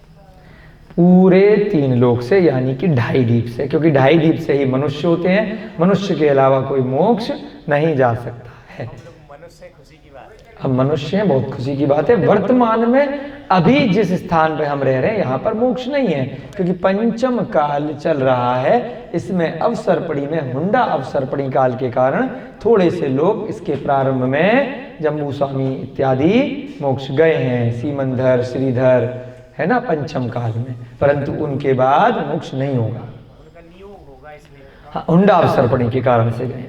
पूरे 3 लोक से, यानी कि 2.5 द्वीप से, क्योंकि 2.5 द्वीप से ही मनुष्य होते हैं, मनुष्य के अलावा कोई मोक्ष नहीं जा सकता है। मनुष्य खुशी की बात है। हम मनुष्य हैं, बहुत खुशी की बात है। वर्तमान में अभी जिस स्थान पे हम रह रहे हैं यहाँ पर मोक्ष नहीं है, क्योंकि पंचम काल चल रहा है, इसमें अवसरपड़ी में हुंडा अवसरपड़ी काल के कारण थोड़े से लोग इसके प्रारंभ में जम्बू स्वामी इत्यादि मोक्ष गए हैं, सीमंधर श्रीधर, है ना, पंचम काल में, परंतु उनके बाद मोक्ष नहीं होगा। उनका नियोग होगा इसलिए। हाँ, हुंडा अवसरपड़ी के कारण से गए।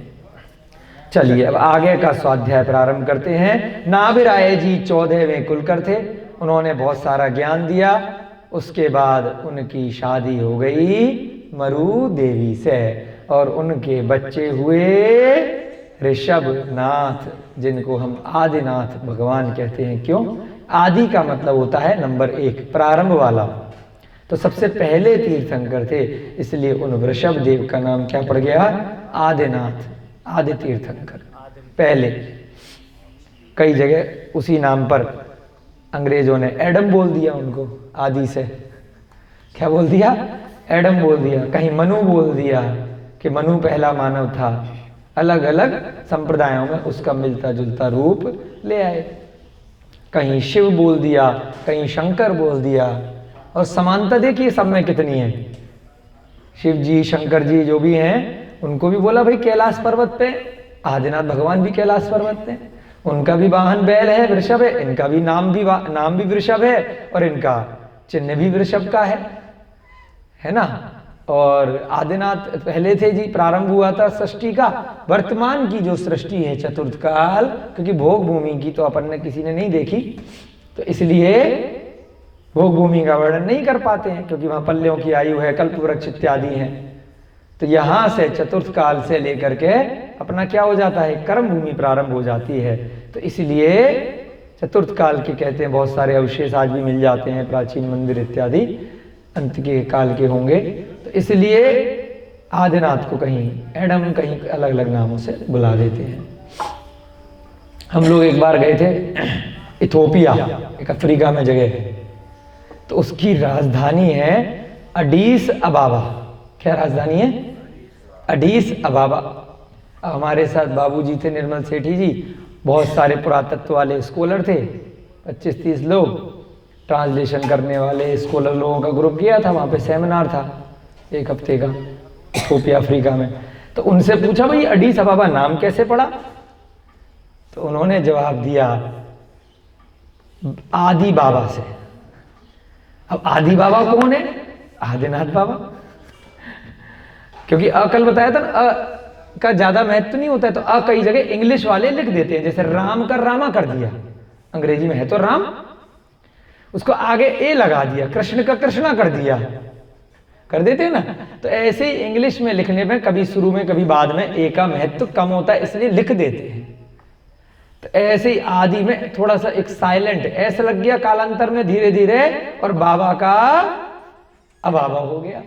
चलिए अब आगे का स्वाध्याय प्रारंभ करते हैं। नाभिराय जी 14वें कुलकर थे, उन्होंने बहुत सारा ज्ञान दिया। उसके बाद उनकी शादी हो गई मरु देवी से, और उनके बच्चे हुए ऋषभ नाथ, जिनको हम आदिनाथ भगवान कहते हैं। क्यों? आदि का मतलब होता है नंबर 1, प्रारंभ वाला, तो सबसे पहले तीर्थंकर थे, इसलिए उन वृषभ देव का नाम क्या पड़ गया? आदिनाथ, आदि तीर्थंकर पहले। कई जगह उसी नाम पर अंग्रेजों ने एडम बोल दिया उनको, आदि से क्या बोल दिया? एडम बोल दिया। कहीं मनु बोल दिया कि मनु पहला मानव था। अलग अलग संप्रदायों में उसका मिलता जुलता रूप ले आए। कहीं शिव बोल दिया, कहीं शंकर बोल दिया, और समानता देखिए सब में कितनी है। शिव जी शंकर जी जो भी हैं उनको भी बोला भाई कैलाश पर्वत पे, आदिनाथ भगवान भी कैलाश पर्वत पे, उनका भी वाहन बैल है, वृषभ है, इनका भी नाम भी वृषभ है, और इनका चिन्ह भी वृषभ का है ना। और आदिनाथ पहले थे जी, प्रारंभ हुआ था सृष्टि का। वर्तमान की जो सृष्टि है चतुर्थ काल, क्योंकि भोग भूमि की तो अपन ने किसी ने नहीं देखी, तो इसलिए भोग भूमि का वर्णन नहीं कर पाते हैं, क्योंकि वहां पल्लियों की आयु है, कल्प वृक्ष इत्यादि हैं। तो यहां से चतुर्थ काल से लेकर के अपना क्या हो जाता है? कर्म भूमि प्रारंभ हो जाती है। तो इसलिए चतुर्थ काल के कहते हैं, बहुत सारे अवशेष आज भी मिल जाते हैं, प्राचीन मंदिर इत्यादि अंत के काल के होंगे। तो इसलिए आदिनाथ को कहीं एडम, कहीं अलग अलग नामों से बुला देते हैं। हम लोग एक बार गए थे इथोपिया, एक अफ्रीका में जगह है, तो उसकी राजधानी है अडीस अबाबा। क्या राजधानी है? अडीस अबाबा। हमारे साथ बाबूजी थे निर्मल सेठी जी, बहुत सारे पुरातत्व वाले स्कॉलर थे, 25-30 लोग, ट्रांसलेशन करने वाले स्कॉलर लोगों का ग्रुप गया था। वहाँ पे सेमिनार था 1 हफ्ते का इथोपिया अफ्रीका में। तो उनसे पूछा भाई अडीस अबाबा नाम कैसे पड़ा? तो उन्होंने जवाब दिया आदि बाबा से। अब आदि बाबा कौन है? आदिनाथ बाबा। क्योंकि कल बताया था ना, का ज्यादा महत्व नहीं होता है, तो कई जगह इंग्लिश वाले लिख देते हैं, जैसे राम का रामा कर दिया, अंग्रेजी में है तो राम, उसको आगे ए लगा दिया, कृष्ण का कृष्णा कर दिया, कर देते हैं ना। तो ऐसे ही इंग्लिश में लिखने में कभी शुरू में कभी बाद में ए का महत्व कम होता है, इसलिए लिख देते हैं। तो ऐसे ही आदि में थोड़ा सा एक साइलेंट ऐसा लग गया, कालांतर में धीरे धीरे, और बाबा का अबाबा हो गया।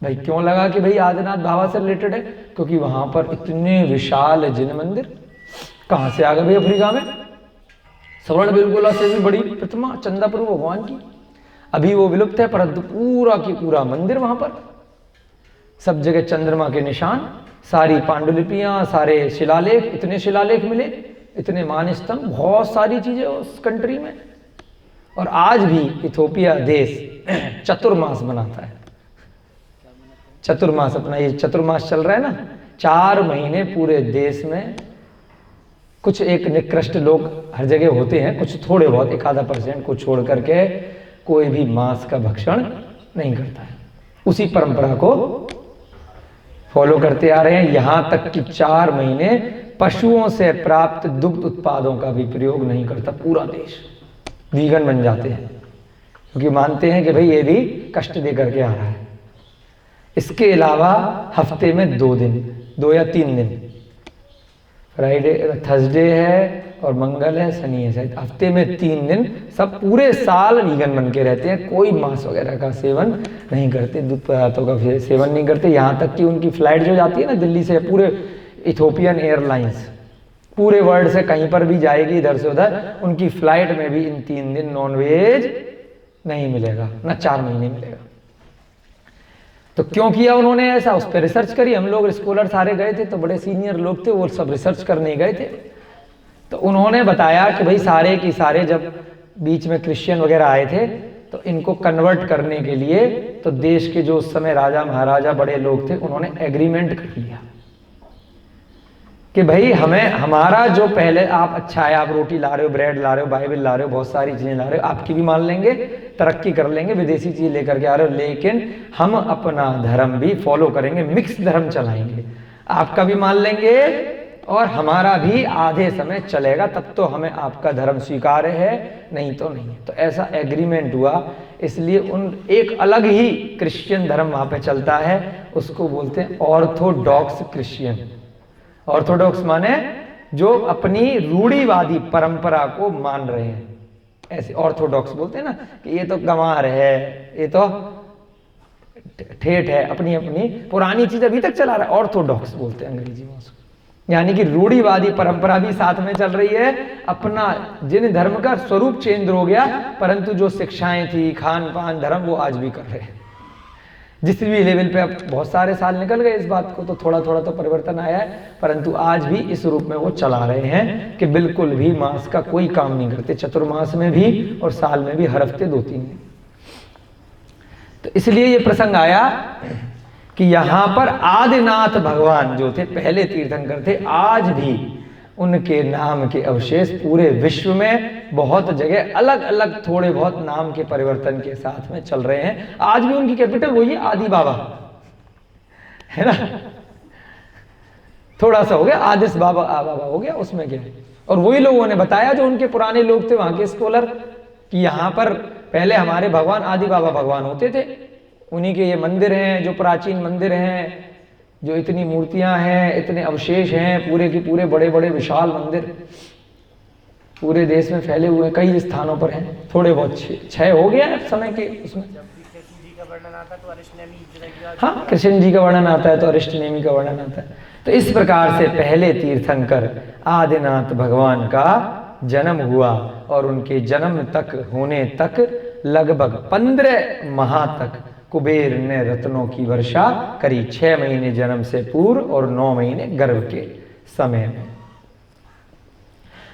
भाई क्यों लगा कि भाई आदिनाथ बाबा से रिलेटेड है? क्योंकि वहां पर इतने विशाल जिन मंदिर कहां से आ गए भाई अफ्रीका में? स्वर्ण बिल्कुल से भी बड़ी प्रतिमा चंदापुर भगवान की, अभी वो विलुप्त है, परंतु पूरा की पूरा मंदिर वहां पर, सब जगह चंद्रमा के निशान, सारी पांडुलिपियां, सारे शिलालेख, इतने शिलालेख मिले, इतने मान स्तंभ, बहुत सारी चीजें उस कंट्री में। और आज भी इथोपिया देश चतुर्मास मनाता है। चतुर्मास, अपना ये चतुर्मास चल रहा है ना, 4 महीने पूरे देश में कुछ एक निकृष्ट लोग हर जगह होते हैं, कुछ थोड़े बहुत 1-आधा% को छोड़ करके कोई भी मांस का भक्षण नहीं करता है। उसी परंपरा को फॉलो करते आ रहे हैं। यहां तक कि 4 महीने पशुओं से प्राप्त दुग्ध उत्पादों का भी प्रयोग नहीं करता पूरा देश। वीगन बन जाते हैं क्योंकि मानते हैं कि भाई ये भी कष्ट दे करके आ रहा है। इसके अलावा हफ्ते में 2 दिन, 2 या 3 दिन, फ्राइडे थर्सडे है और मंगल है, शनि है, शायद हफ्ते में 3 दिन सब पूरे साल वीगन बन के रहते हैं। कोई मांस वगैरह का सेवन नहीं करते, दूध पदार्थों का सेवन नहीं करते। यहाँ तक कि उनकी फ्लाइट जो जाती है ना दिल्ली से, पूरे इथोपियन एयरलाइंस पूरे वर्ल्ड से कहीं पर भी जाएगी इधर से उधर, उनकी फ्लाइट में भी इन 3 दिन नॉनवेज नहीं मिलेगा, ना 4 महीने मिलेगा। तो क्यों किया उन्होंने ऐसा, उस पर रिसर्च करी। हम लोग स्कॉलर सारे गए थे, तो बड़े सीनियर लोग थे, वो सब रिसर्च करने गए थे। तो उन्होंने बताया कि भाई सारे की सारे जब बीच में क्रिश्चियन वगैरह आए थे तो इनको कन्वर्ट करने के लिए तो देश के जो उस समय राजा महाराजा बड़े लोग थे उन्होंने एग्रीमेंट कर लिया कि भाई हमें हमारा जो पहले आप अच्छा है, आप रोटी ला रहे हो, ब्रेड ला रहे हो, बाइबल ला रहे हो, बहुत सारी चीजें ला रहे हो, आपकी भी मान लेंगे, तरक्की कर लेंगे, विदेशी चीज लेकर के आ रहे हो, लेकिन हम अपना धर्म भी फॉलो करेंगे, मिक्स धर्म चलाएंगे, आपका भी मान लेंगे और हमारा भी आधे समय चलेगा, तब तो हमें आपका धर्म स्वीकार्य है, नहीं तो नहीं। तो ऐसा एग्रीमेंट हुआ। इसलिए उन एक अलग ही क्रिश्चियन धर्म वहां पे चलता है, उसको बोलते हैं ऑर्थोडॉक्स क्रिश्चियन। ऑर्थोडॉक्स माने जो अपनी रूढ़िवादी परंपरा को मान रहे हैं, ऐसे ऑर्थोडॉक्स बोलते हैं ना कि ये तो गंवार है, ये तो ठेठ है, अपनी अपनी पुरानी चीज अभी तक चला रहा है, ऑर्थोडॉक्स बोलते हैं अंग्रेजी में उसको। यानी कि रूढ़िवादी परंपरा भी साथ में चल रही है, अपना जिन धर्म का स्वरूप चेंज हो गया, परंतु जो शिक्षाएं थी, खान पान, धर्म, वो आज भी कर रहे हैं। जिस भी लेवल पे अब बहुत सारे साल निकल गए इस बात को, तो थोड़ा थोड़ा तो परिवर्तन आया है, परंतु आज भी इस रूप में वो चला रहे हैं कि बिल्कुल भी मांस का कोई काम नहीं करते, चतुर्मास में भी और साल में भी, हर हफ्ते 2-3 दिन। तो इसलिए ये प्रसंग आया कि यहां पर आदिनाथ भगवान जो थे, पहले तीर्थंकर थे, आज भी उनके नाम के अवशेष पूरे विश्व में बहुत जगह अलग अलग थोड़े बहुत नाम के परिवर्तन के साथ में चल रहे हैं। आज भी उनकी कैपिटल वही है, आदि बाबा है ना, थोड़ा सा हो गया आदिस बाबा, बाबा हो गया, उसमें क्या है। और वही लोगों ने बताया जो उनके पुराने लोग थे वहां के स्कॉलर, कि यहां पर पहले हमारे भगवान आदि बाबा भगवान होते थे, उन्हीं के ये मंदिर हैं, जो प्राचीन मंदिर हैं, जो इतनी मूर्तियां हैं, इतने अवशेष हैं, पूरे के पूरे बड़े बड़े विशाल मंदिर पूरे देश में फैले हुए कई स्थानों पर हैं। थोड़े बहुत 6 हो गया है समय के उसमें। कृष्ण जी का वर्णन आता है तो अरिष्टनेमी, हाँ, कृष्ण जी का वर्णन आता है तो अरिष्टनेमी का वर्णन आता है। तो इस प्रकार से पहले तीर्थंकर आदिनाथ भगवान का जन्म हुआ और उनके जन्म तक होने तक लगभग 15 माह तक कुबेर ने रत्नों की वर्षा करी, 6 महीने जन्म से पूर्व और 9 महीने गर्भ के समय में।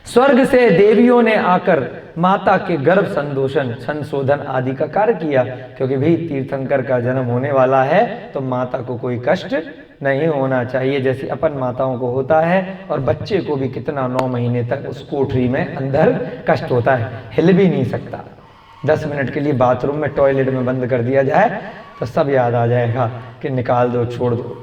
स्वर्ग से देवियों ने आकर माता के गर्भ संशोधन आदि का कार्य किया, क्योंकि भाई तीर्थंकर का जन्म होने वाला है तो माता को कोई कष्ट नहीं होना चाहिए, जैसे अपन माताओं को होता है। और बच्चे को भी कितना 9 महीने तक उस कोठरी में अंदर कष्ट होता है, हिल भी नहीं सकता। 10 मिनट के लिए बाथरूम में, टॉयलेट में बंद कर दिया जाए तो सब याद आ जाएगा कि निकाल दो, छोड़ दो।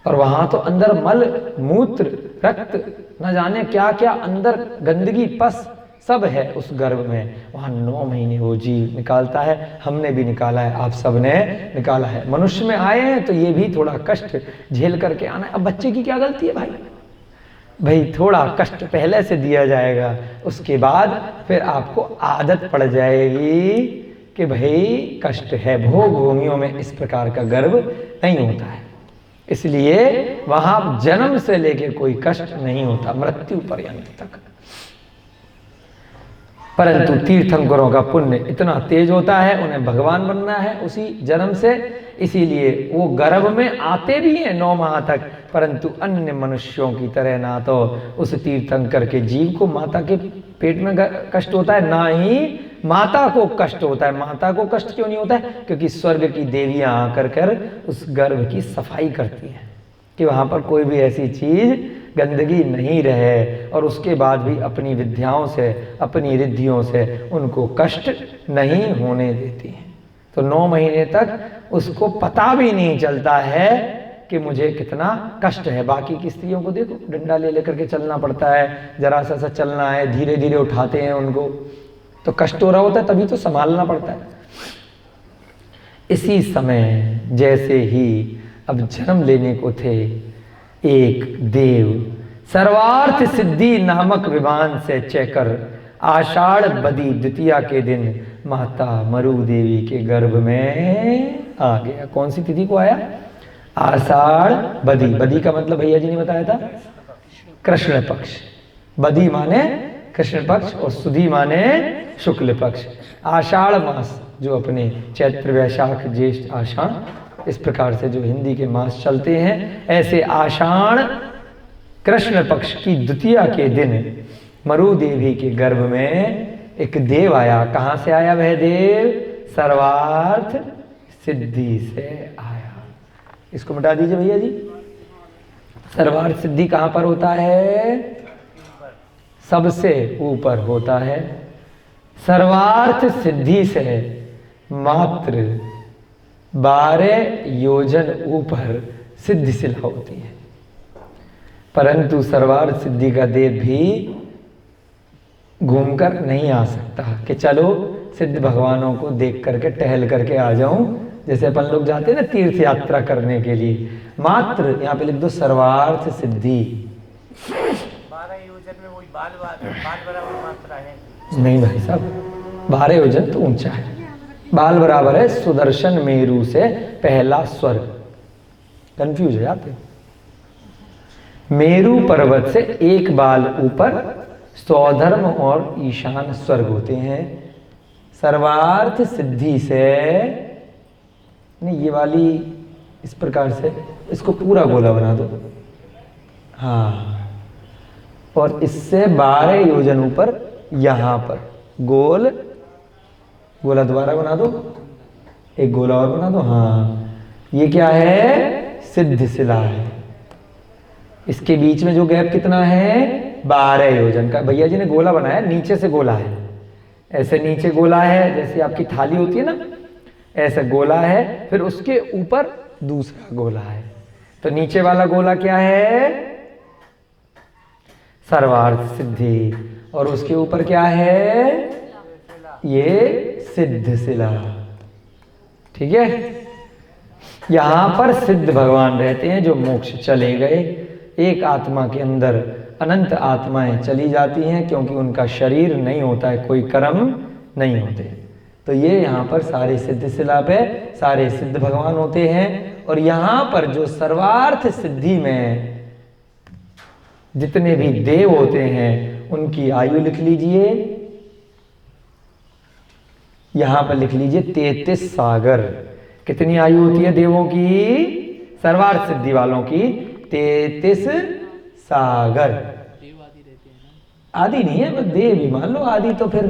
और वहां तो अंदर मल मूत्र रक्त न जाने क्या क्या अंदर गंदगी पस सब है उस गर्भ में। वहां 9 महीने वो जीव निकालता है, हमने भी निकाला है, आप सब ने निकाला है। मनुष्य में आए हैं तो ये भी थोड़ा कष्ट झेल करके आना है। अब बच्चे की क्या गलती है भाई थोड़ा कष्ट पहले से दिया जाएगा, उसके बाद फिर आपको आदत पड़ जाएगी कि भाई कष्ट है। भोग भूमियों में इस प्रकार का गर्भ नहीं होता है, इसलिए वहां जन्म से लेके कोई कष्ट नहीं होता, मृत्यु पर्यंत तक। परंतु तीर्थंकरों का पुण्य इतना तेज होता है, उन्हें भगवान बनना है उसी जन्म से, इसीलिए वो गर्भ में आते भी हैं 9 माह तक, परंतु अन्य मनुष्यों की तरह ना तो उस तीर्थंकर के जीव को माता के पेट में कष्ट होता है, ना ही माता को कष्ट होता है। माता को कष्ट क्यों नहीं होता है? क्योंकि स्वर्ग की देवियां आकर कर उस गर्भ की सफाई करती हैं कि वहाँ पर कोई भी ऐसी चीज़ गंदगी नहीं रहे, और उसके बाद भी अपनी विद्याओं से, अपनी रिद्धियों से उनको कष्ट नहीं होने देती हैं। तो 9 महीने तक उसको पता भी नहीं चलता है कि मुझे कितना कष्ट है। बाकी की स्त्रियों को देखो, डंडा ले लेकर के चलना पड़ता है, जरा सा चलना है, धीरे धीरे उठाते हैं उनको, तो कष्ट हो रहा होता है, तभी तो संभालना पड़ता है। इसी समय जैसे ही अब जन्म लेने को थे, एक देव सर्वार्थ सिद्धि नामक विमान से चढ़कर आषाढ़ बदी द्वितीया के दिन माता मरु देवी के गर्भ में आ गया। कौन सी तिथि को आया? आषाढ़ बदी। बदी का मतलब भैया जी ने बताया था कृष्ण पक्ष। बदी माने कृष्ण पक्ष और सुदी माने शुक्ल पक्ष। आषाढ़ मास जो अपने चैत्र वैशाख ज्येष्ठ आषाढ़, इस प्रकार से जो हिंदी के मास चलते हैं, ऐसे आषाढ़ कृष्ण पक्ष की द्वितीया के दिन मरु देवी के गर्भ में एक देव आया। कहाँ से आया वह देव? सर्वार्थ सिद्धि से आया। इसको मिटा दीजिए भैया जी। सर्वार्थ सिद्धि कहाँ पर होता है? सबसे ऊपर होता है। सर्वार्थ सिद्धि से मात्र 12 योजन ऊपर सिद्धि शिला होती है। परंतु सर्वार्थ सिद्धि का देव भी घूमकर नहीं आ सकता कि चलो सिद्ध भगवानों को देख करके टहल करके आ जाऊं, जैसे अपन लोग जाते हैं ना तीर्थ यात्रा करने के लिए। मात्र यहाँ पे लिख दो सर्वार्थ सिद्धि। 12 योजन में वही बाल बराबर मात्रा है। नहीं भाई साहब, 12 योजन तो ऊंचा है। बाल बराबर है सुदर्शन मेरु से पहला स्वर्ग। कंफ्यूज हो जाते हो। मेरु पर्वत से एक बाल ऊपर स्वधर्म और ईशान स्वर्ग होते हैं। सर्वार्थ सिद्धि से नहीं, ये वाली इस प्रकार से इसको पूरा गोला बना दो। हाँ, और इससे 12 योजन ऊपर यहां पर गोल गोला दोबारा बना दो, एक गोला और बना दो। हाँ, ये क्या है? सिद्ध शिला है। इसके बीच में जो गैप कितना है? 12 योजन का। भैया जी ने गोला बनाया, नीचे से गोला है, ऐसे नीचे गोला है, जैसे आपकी थाली होती है ना, ऐसा गोला है, फिर उसके ऊपर दूसरा गोला है। तो नीचे वाला गोला क्या है? सर्वार्थ सिद्धि, और उसके ऊपर क्या है? ये सिद्ध शिला। ठीक है। यहां पर सिद्ध भगवान रहते हैं जो मोक्ष चले गए। एक आत्मा के अंदर अनंत आत्माएं चली जाती हैं, क्योंकि उनका शरीर नहीं होता है, कोई कर्म नहीं होते। तो ये यहाँ पर सारे सिद्ध शिला पे सारे सिद्ध भगवान होते हैं। और यहाँ पर जो सर्वार्थ सिद्धि में जितने भी देव होते हैं उनकी आयु लिख लीजिए। यहां पर लिख लीजिए 33 सागर। कितनी आयु होती है देवों की? सर्वार्थ सिद्धि वालों की 33 सागर। आदि नहीं है, बस देव ही मान लो। आदि तो फिर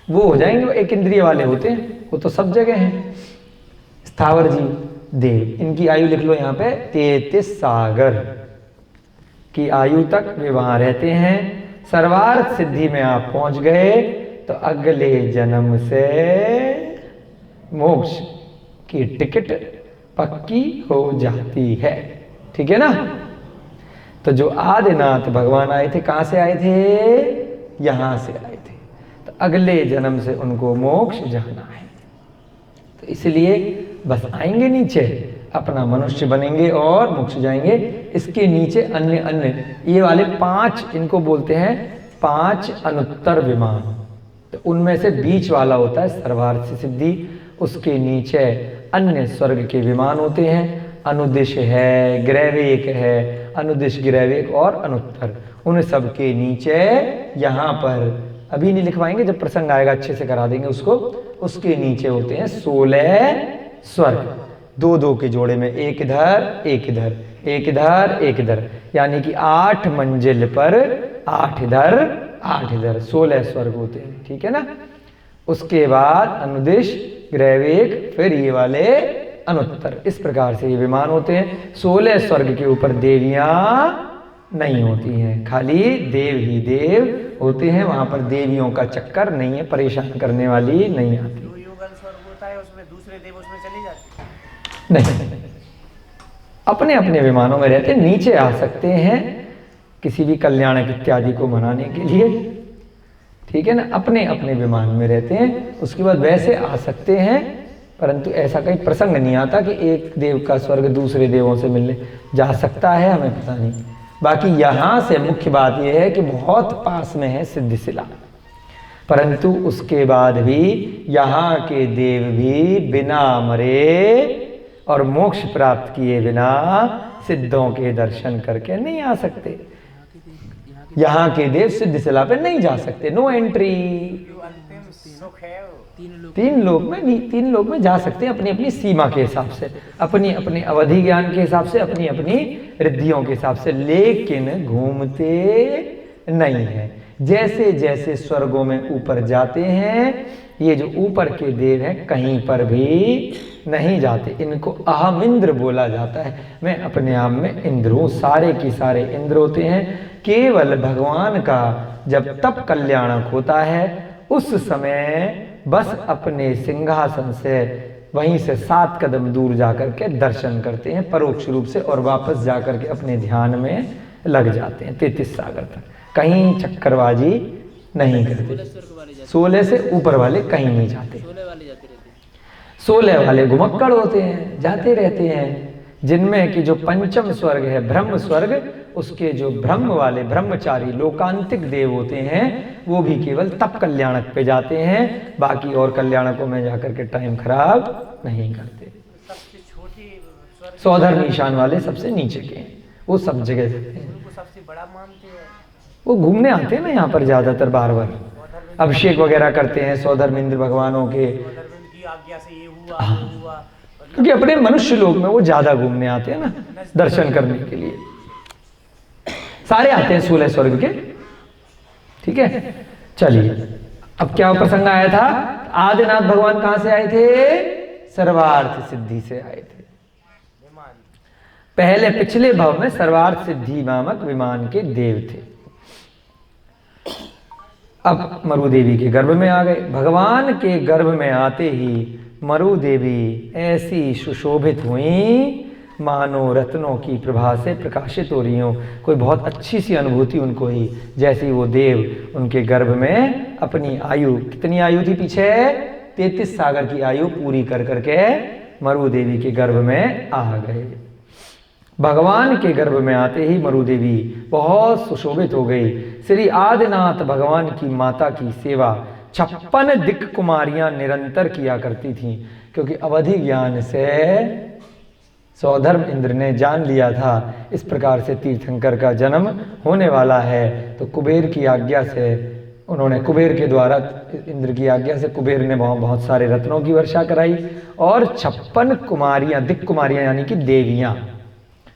वो हो जाएंगे, वो एक इंद्रिय वाले होते हैं, वो तो सब जगह हैं। स्थावर जीव देव, इनकी आयु लिख लो यहाँ पे 33 सागर की आयु तक वे वहां रहते हैं। सर्वार्थ सिद्धि में आप पहुंच गए तो अगले जन्म से मोक्ष की टिकट पक्की हो जाती है। ठीक है ना? तो जो आदिनाथ भगवान आए थे, कहां से आए थे? यहां से आए थे। तो अगले जन्म से उनको मोक्ष जाना है। तो इसलिए बस आएंगे नीचे, अपना मनुष्य बनेंगे और मोक्ष जाएंगे। इसके नीचे अन्य अन्य ये वाले 5, इनको बोलते हैं 5 अनुत्तर विमान। तो उनमें से बीच वाला होता है सर्वार्थ सिद्धि। उसके नीचे अन्य स्वर्ग के विमान होते हैं। अनुदिश है, ग्रैवेक है, अनुदिश ग्रैवेक और अनुत्तर। उन सब के नीचे यहाँ पर अभी नहीं लिखवाएंगे, जब प्रसंग आएगा अच्छे से करा देंगे उसको। उसके नीचे होते हैं 16 स्वर्ग, 2-2 के जोड़े में, एक इधर एक इधर, एक इधर एक इधर, यानी कि 8 मंजिल पर 8 इधर 8 इधर, 16 स्वर्ग होते हैं। ठीक है ना? उसके बाद अनुदिश ग्रैवेक, फिर ये वाले अनुत्तर, इस प्रकार से ये विमान होते हैं। 16 स्वर्ग के ऊपर देवियां नहीं होती हैं, खाली देव ही देव होते हैं। वहां पर देवियों का चक्कर नहीं है, परेशान करने वाली नहीं आती। जो युगल स्वर्ग होता है उसमें दूसरे देव उसमें चले जाते हैं? नहीं, अपने अपने विमानों में रहते, नीचे आ सकते हैं किसी भी कल्याणक इत्यादि को मनाने के लिए, ठीक है ना, अपने अपने विमान में रहते हैं। उसके बाद वैसे आ सकते हैं, परंतु ऐसा कहीं प्रसंग नहीं आता कि एक देव का स्वर्ग दूसरे देवों से मिलने जा सकता है, हमें पता नहीं। बाकी यहाँ से मुख्य बात यह है कि बहुत पास में है सिद्धिशिला, परंतु उसके बाद भी यहाँ के देव भी बिना मरे और मोक्ष प्राप्त किए बिना सिद्धों के दर्शन करके नहीं आ सकते। यहाँ के देव सिद्धिशिला पे नहीं जा सकते, नो एंट्री। जो अंतिम सुख है वो तीन लोग में जा सकते हैं अपनी अपनी सीमा के हिसाब से, अपनी अपनी अवधि ज्ञान के हिसाब से, अपनी अपनी रिद्धियों के हिसाब से, लेकिन घूमते नहीं है। जैसे जैसे स्वर्गों में ऊपर जाते हैं, ये जो ऊपर के देव हैं कहीं पर भी नहीं जाते। इनको अहम इंद्र बोला जाता है, मैं अपने आप में इंद्र हूँ, सारे की सारे इंद्र होते हैं। केवल भगवान का जब तप कल्याणक होता है उस समय बस अपने सिंहासन से वहीं से 7 कदम दूर जाकर के दर्शन करते हैं परोक्ष रूप से, और वापस जाकर के अपने ध्यान में लग जाते हैं 33 सागर तक, कहीं चक्करबाजी नहीं करते। 16 से ऊपर वाले कहीं नहीं जाते, 16 वाले घुमक्कड़ होते हैं, जाते रहते हैं। जिनमें कि जो पंचम स्वर्ग है ब्रह्म स्वर्ग, उसके जो ब्रह्म वाले ब्रह्मचारी लोकांतिक देव होते हैं वो भी केवल तप कल्याणक पे जाते हैं, बाकी और कल्याणकों में जाकर के टाइम खराब नहीं करते। सबसे छोटी स्वर्ग सौधर्म ईशान वाले सबसे नीचे के हैं, वो सब जगह जाते हैं, उनको सबसे बड़ा मानते हैं। वो घूमने आते हैं ना यहाँ पर ज्यादातर, बार बार अभिषेक वगैरह करते हैं सौधर्म इंद्र भगवानों के, धर्म की आज्ञा से ये हुआ वो हुआ, क्योंकि अपने मनुष्य लोक में वो ज्यादा घूमने आते हैं ना दर्शन करने के लिए। सारे आते हैं 16 स्वर्ग के, ठीक है। चलिए अब क्या प्रसंग आया था, आदिनाथ भगवान कहां से आए थे, सर्वार्थ सिद्धि से आए थे। विमान पहले पिछले भाव में सर्वार्थ सिद्धि नामक विमान के देव थे, अब मरु देवी के गर्भ में आ गए। भगवान के गर्भ में आते ही मरु देवी ऐसी सुशोभित हुई मानो रत्नों की प्रभा से प्रकाशित हो रही हो। कोई बहुत अच्छी सी अनुभूति उनको ही, जैसी वो देव उनके गर्भ में अपनी आयु, कितनी आयु थी पीछे, 33 सागर की आयु पूरी कर करके मरु देवी के गर्भ में आ गए। भगवान के गर्भ में आते ही मरु देवी बहुत सुशोभित हो गई। श्री आदिनाथ भगवान की माता की सेवा 56 दिक् कुमारियां निरंतर किया करती थीं, क्योंकि अवधि ज्ञान से सौधर्म इंद्र ने जान लिया था इस प्रकार से तीर्थंकर का जन्म होने वाला है, तो कुबेर की आज्ञा से उन्होंने, कुबेर के द्वारा इंद्र की आज्ञा से कुबेर ने बहुत सारे रत्नों की वर्षा कराई, और 56 कुमारियां, दिक् कुमारियां यानी कि देवियां,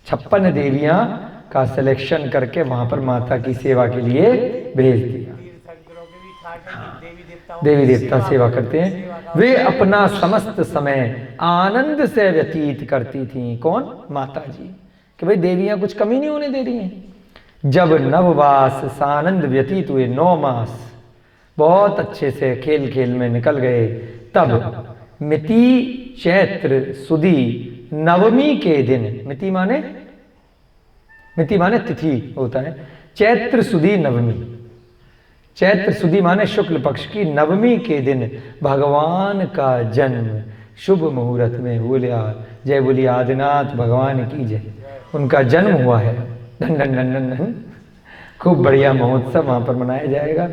56 देवियां का सिलेक्शन करके वहां पर माता की सेवा के लिए भेज दिया। तीर्थंकरों के भी ठाट है कि देवी देवता सेवा करते हैं। वे अपना समस्त समय आनंद से व्यतीत करती थीं, कौन, माता जी, कि भाई देवियां कुछ कमी नहीं होने दे रही हैं। जब नववास सानंद व्यतीत हुए, 9 मास बहुत अच्छे से खेल खेल में निकल गए, तब मिति चैत्र सुदी नवमी के दिन, मिति माने तिथि होता है, चैत्र सुदी नवमी, चैत्र सुदी माने शुक्ल पक्ष की नवमी के दिन भगवान का जन्म शुभ मुहूर्त में हुआ। जय बोली आदिनाथ भगवान की जय। उनका जन्म हुआ है, धन धन धन धन धन, खूब बढ़िया महोत्सव वहां पर मनाया जाएगा।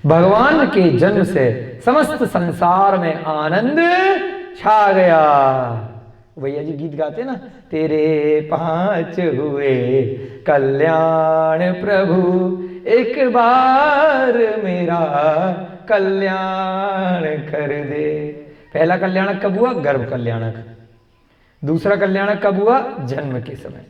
भगवान के जन्म से समस्त संसार में आनंद छा गया। भैया जी गीत गाते ना, तेरे 5 हुए कल्याण प्रभु, एक बार मेरा कल्याण कर दे। पहला कल्याणक कब हुआ, गर्भ कल्याणक। दूसरा कल्याणक कब हुआ, जन्म के समय।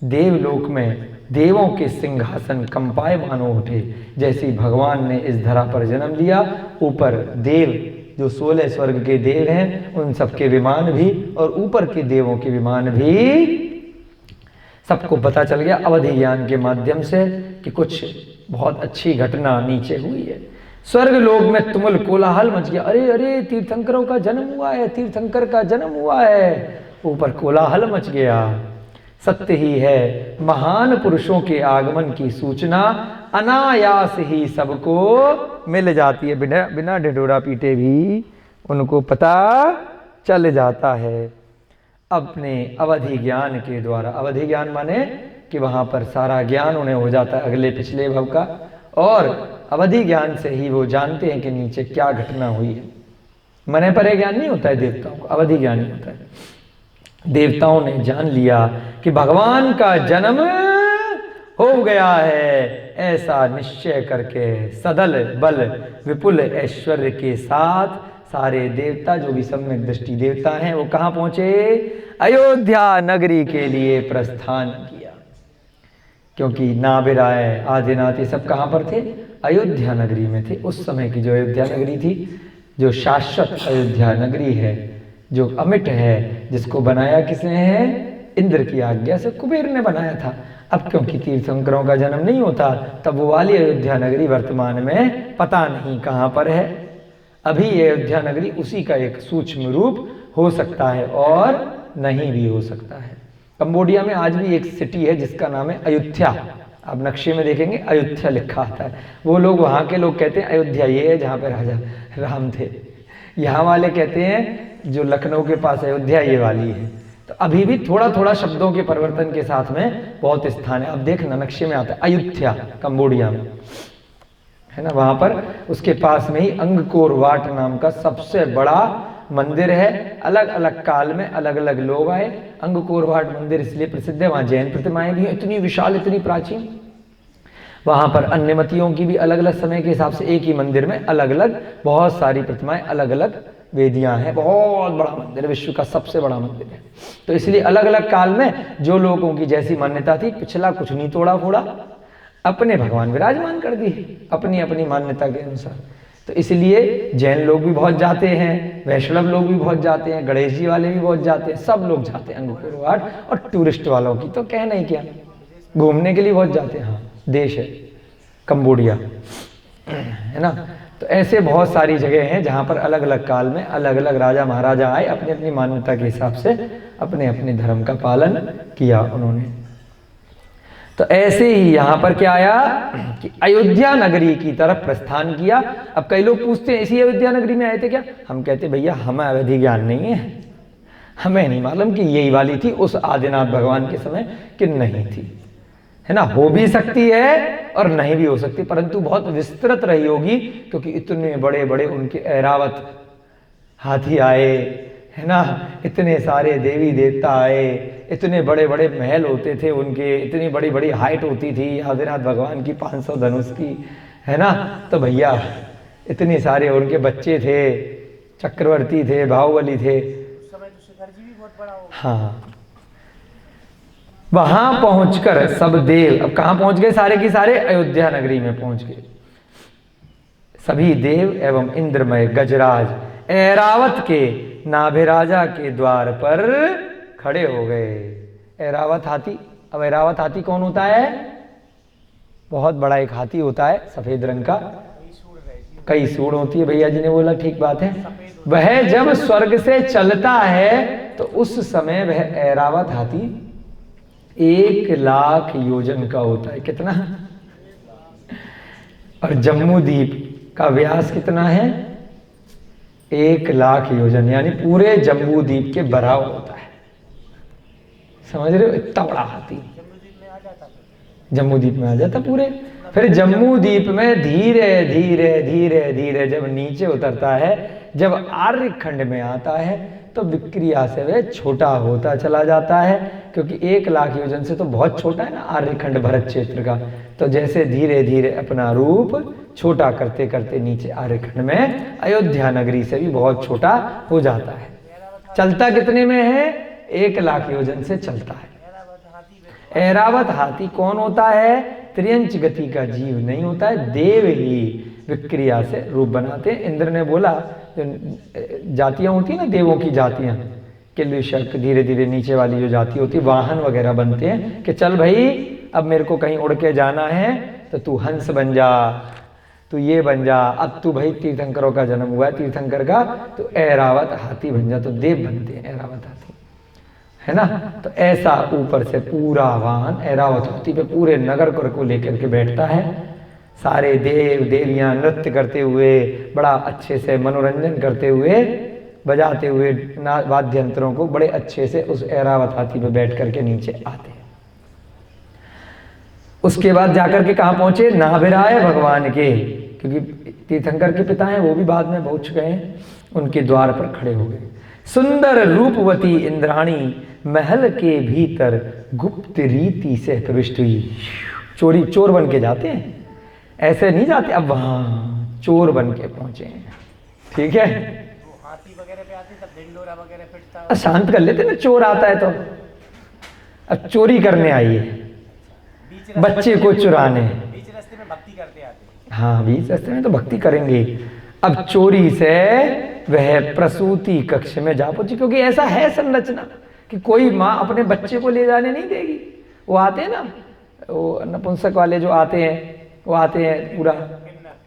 देवलोक में देवों के सिंहासन कंपायमान हो उठे, जैसे भगवान ने इस धरा पर जन्म लिया, ऊपर देव जो 16 स्वर्ग के देव हैं उन सबके विमान भी और ऊपर के देवों के विमान भी सबको पता चल गया अवधि ज्ञान के माध्यम से कि कुछ बहुत अच्छी घटना नीचे हुई है। स्वर्ग लोक में तुमुल कोलाहल मच गया, अरे अरे तीर्थंकरों का जन्म हुआ है, तीर्थंकर का जन्म हुआ है। ऊपर कोलाहल मच गया। सत्य ही है, महान पुरुषों के आगमन की सूचना अनायास ही सबको मिल जाती है, बिना बिना ढिढोरा पीटे भी उनको पता चल जाता है अपने अवधि ज्ञान के द्वारा। अवधि ज्ञान माने कि वहां पर सारा ज्ञान उन्हें हो जाता है अगले पिछले भव का, और अवधि ज्ञान से ही वो जानते हैं कि नीचे क्या घटना हुई है। मने परे ज्ञान नहीं होता है देवताओं को, अवधि ज्ञान ही होता है। देवताओं ने जान लिया कि भगवान का जन्म हो गया है, ऐसा निश्चय करके सदल बल विपुल ऐश्वर्य के साथ सारे देवता जो भी सम्यक दृष्टि देवता हैं वो कहाँ पहुंचे? अयोध्या नगरी के लिए प्रस्थान किया। क्योंकि नाभिराय आदिनाथ ये सब कहाँ पर थे? अयोध्या नगरी में थे। उस समय की जो अयोध्या नगरी थी, जो शाश्वत अयोध्या नगरी है, जो अमिट है, जिसको बनाया किसने है? इंद्र की आज्ञा से कुबेर ने बनाया था। अब क्योंकि तीर्थंकरों का जन्म नहीं होता, तब वो वाली अयोध्या नगरी वर्तमान में पता नहीं कहाँ पर है। अभी ये अयोध्या नगरी उसी का एक सूक्ष्म रूप हो सकता है और नहीं भी हो सकता है। कंबोडिया में आज भी एक सिटी है जिसका नाम है अयोध्या। आप नक्शे में देखेंगे अयोध्या लिखा आता है। वो लोग, वहाँ के लोग कहते हैं अयोध्या ये है जहाँ पे राजा राम थे। यहाँ वाले कहते हैं जो लखनऊ के पास अयोध्या ये वाली है। तो अभी भी थोड़ा थोड़ा शब्दों के परिवर्तन के साथ में बहुत स्थान है। अब देखना नक्शे में आता है अयोध्या कंबोडिया में, है ना। वहां पर उसके पास में ही अंगकोर वाट नाम का सबसे बड़ा मंदिर है। अलग अलग काल में अलग अलग लोग आए। अंगकोर वाट मंदिर इसलिए प्रसिद्ध है, वहां जैन प्रतिमाएं भी हैं, इतनी विशाल, इतनी प्राचीन। वहां पर अन्यमतियों की भी अलग अलग समय के हिसाब से एक ही मंदिर में अलग अलग बहुत सारी प्रतिमाएं, अलग अलग वेदियां हैं। बहुत बड़ा मंदिर, विश्व का सबसे बड़ा मंदिर है। तो इसलिए अलग अलग काल में जो लोगों की जैसी मान्यता थी, पिछला कुछ नहीं तोड़ा फोड़ा, अपने भगवान विराजमान कर दिए अपनी अपनी मान्यता के अनुसार। तो इसलिए जैन लोग भी बहुत जाते हैं, वैष्णव लोग भी बहुत जाते हैं, गणेश जी वाले भी बहुत जाते हैं, सब लोग जाते हैं अंगकोर वाट। और टूरिस्ट वालों की तो कहना ही क्या, घूमने के लिए बहुत जाते हैं। हाँ, देश है कंबोडिया, है ना। तो ऐसे बहुत सारी जगह हैं जहाँ पर अलग अलग काल में अलग अलग राजा महाराजा आए, अपनी अपनी मान्यता के हिसाब से अपने अपने धर्म का पालन किया उन्होंने। तो ऐसे ही यहाँ पर क्या आया कि अयोध्या नगरी की तरफ प्रस्थान किया। अब कई लोग पूछते हैं इसी अयोध्या नगरी में आए थे क्या? हम कहते भैया हमें अवधि ज्ञान नहीं है, हमें नहीं मालूम कि यही वाली थी उस आदिनाथ भगवान के समय कि नहीं थी, है ना। हो भी सकती है और नहीं भी हो सकती, परंतु बहुत विस्तृत रही होगी क्योंकि इतने बड़े बड़े उनके ऐरावत हाथी आए, है ना। इतने सारे देवी देवता आए, इतने बड़े बड़े महल होते थे उनके, इतनी बड़ी बड़ी हाइट होती थी आदिनाथ भगवान की 500 धनुष की, है ना। तो भैया इतने सारे उनके बच्चे थे, चक्रवर्ती थे, बाहुबली थे। उस समय तो शिखर जी भी बहुत बड़ा होगा। हाँ, वहां पहुंचकर सब देव अब कहां पहुंच गए? सारे के सारे अयोध्या नगरी में पहुंच गए। सभी देव एवं इंद्रमय गजराज ऐरावत के नाभिराजा के द्वार पर खड़े हो गए। ऐरावत हाथी, अब ऐरावत हाथी कौन होता है? बहुत बड़ा एक हाथी होता है सफेद रंग का, कई सूंड होती है। भैया जी ने बोला ठीक बात है। वह जब स्वर्ग से चलता है तो उस समय वह ऐरावत हाथी 1,00,000 योजन का होता है। कितना? और जम्मू द्वीप का व्यास कितना है? 1,00,000 योजन, यानी पूरे जम्मू द्वीप के बराबर होता है। समझ रहे हो? इतना बड़ा हाथी जम्मू द्वीप में आ जाता पूरे। फिर जम्मू द्वीप में धीरे धीरे धीरे धीरे जब नीचे उतरता है, जब आर्यखंड में आता है तो विक्रिया से वह छोटा होता चला जाता है, क्योंकि 1,00,000 योजन से तो बहुत छोटा है ना आर्यखंड भरत क्षेत्र का। तो जैसे धीरे धीरे अपना रूप छोटा करते करते नीचे आर्यखंड में अयोध्या नगरी से भी बहुत छोटा हो जाता है। चलता कितने में है? 1,00,000 योजन से चलता है। ऐरावत हाथी कौन होता है? त्रियंच गति का जीव नहीं होता है, देव ही विक्रिया से रूप बनाते हैं। इंद्र ने बोला जो जातियाँ होती हैं ना, देवों की जातियाँ, किल्विशक, धीरे धीरे नीचे वाली जो जाति होती है, वाहन वगैरह बनते हैं कि चल भाई अब मेरे को कहीं उड़ के जाना है तो तू हंस बन जा, तू ये बन जा, अब तू भाई तीर्थंकरों का जन्म हुआ है तीर्थंकर का, तो ऐरावत हाथी बन जा, तो देव बनते हैं ऐरावत हाथी, है ना। तो ऐसा ऊपर से पूरा वाहन ऐरावत हाथी पे पूरे नगर को लेकर के बैठता है, सारे देव देवियां नृत्य करते हुए, बड़ा अच्छे से मनोरंजन करते हुए, बजाते हुए वाद्य यंत्रों को बड़े अच्छे से उस ऐरावत हाथी पे बैठ करके नीचे आते हैं। उसके बाद जाकर के कहाँ पहुंचे, नाभिराय भगवान के, क्योंकि तीर्थंकर के पिता हैं वो भी बाद में पहुंच गए हैं, उनके द्वार पर खड़े हो गए। सुंदर रूपवती इंद्राणी महल के भीतर गुप्त रीति से प्रविष्ट हुई। चोरी चोर बन के जाते हैं, ऐसे नहीं जाते, अब वहां चोर बन के पहुंचे हैं, ठीक है। हाथी वगैरह पे आते तब ढिंडोरा वगैरह पिटता, शांत कर लेते ना, चोर आता है तो अब चोरी करने आई है, बच्चे को चुराने, बीच रास्ते में भक्ति करते आते। हाँ, बीच रास्ते में तो भक्ति करेंगे। अब चोरी से वह प्रसूति कक्ष में जा पहुंची, क्योंकि ऐसा है संरचना कि कोई माँ अपने बच्चे को ले जाने नहीं देगी। वो आते हैं ना, वो नपुंसक वाले जो आते हैं, वो आते हैं पूरा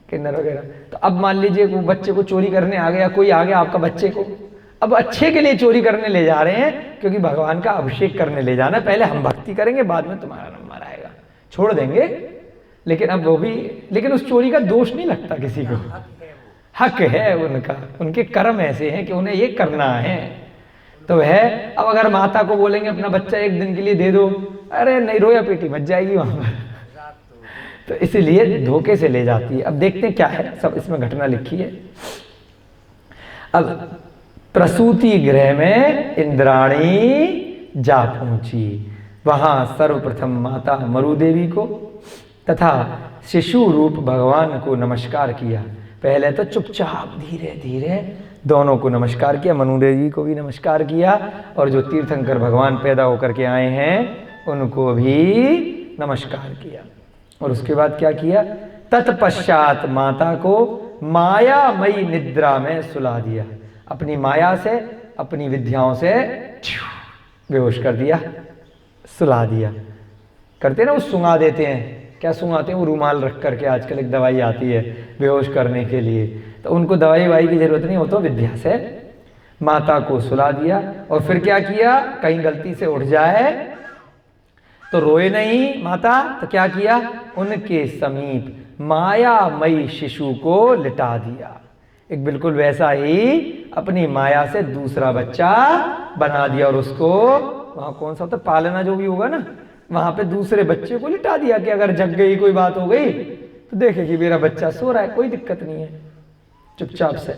किन्नर वगैरह, तो अब मान लीजिए वो बच्चे को चोरी करने आ गया, कोई आ गया आपका बच्चे को, अब अच्छे के लिए चोरी करने ले जा रहे हैं, क्योंकि भगवान का अभिषेक करने ले जाना, पहले हम भक्ति करेंगे बाद में तुम्हारा नंबर आएगा, छोड़ देंगे। लेकिन अब वो भी, लेकिन उस चोरी का दोष नहीं लगता किसी को, हक है उनका, उनके कर्म ऐसे हैं कि उन्हें ये करना है। तो है, अब अगर माता को बोलेंगे अपना बच्चा एक दिन के लिए दे दो, अरे नहीं, रोया पीटी मच जाएगी वहां पर, तो इसीलिए धोखे से ले जाती है। अब देखते हैं क्या है, सब इसमें घटना लिखी है। अब प्रसूति गृह में इंद्राणी जा पहुंची, वहां सर्वप्रथम माता मरुदेवी को तथा शिशु रूप भगवान को नमस्कार किया। पहले तो चुपचाप धीरे धीरे दोनों को नमस्कार किया, मनुदेवी को भी नमस्कार किया, और जो तीर्थंकर भगवान पैदा होकर के आए हैं उनको भी नमस्कार किया। और उसके बाद क्या किया, तत्पश्चात माता को मायामयी निद्रा में सुला दिया, अपनी माया से, अपनी विद्याओं से बेहोश कर दिया, सुला दिया। करते ना वो सुंगा देते हैं, क्या सुंगाते हैं, वो रूमाल रख करके, आजकल एक दवाई आती है बेहोश करने के लिए, तो उनको दवाई वाई की जरूरत नहीं, हो तो विद्या से माता को सुला दिया। और फिर क्या किया, कहीं गलती से उठ जाए तो रोए नहीं माता, तो क्या किया, उनके समीप मायामयी शिशु को लिटा दिया। एक बिल्कुल वैसा ही अपनी माया से दूसरा बच्चा बना दिया, और उसको वहां कौन सा होता है, पालना जो भी होगा ना, वहां पे दूसरे बच्चे को लिटा दिया कि अगर जग गई, कोई बात हो गई तो देखेगी मेरा बच्चा सो रहा है, कोई दिक्कत नहीं है। चुपचाप से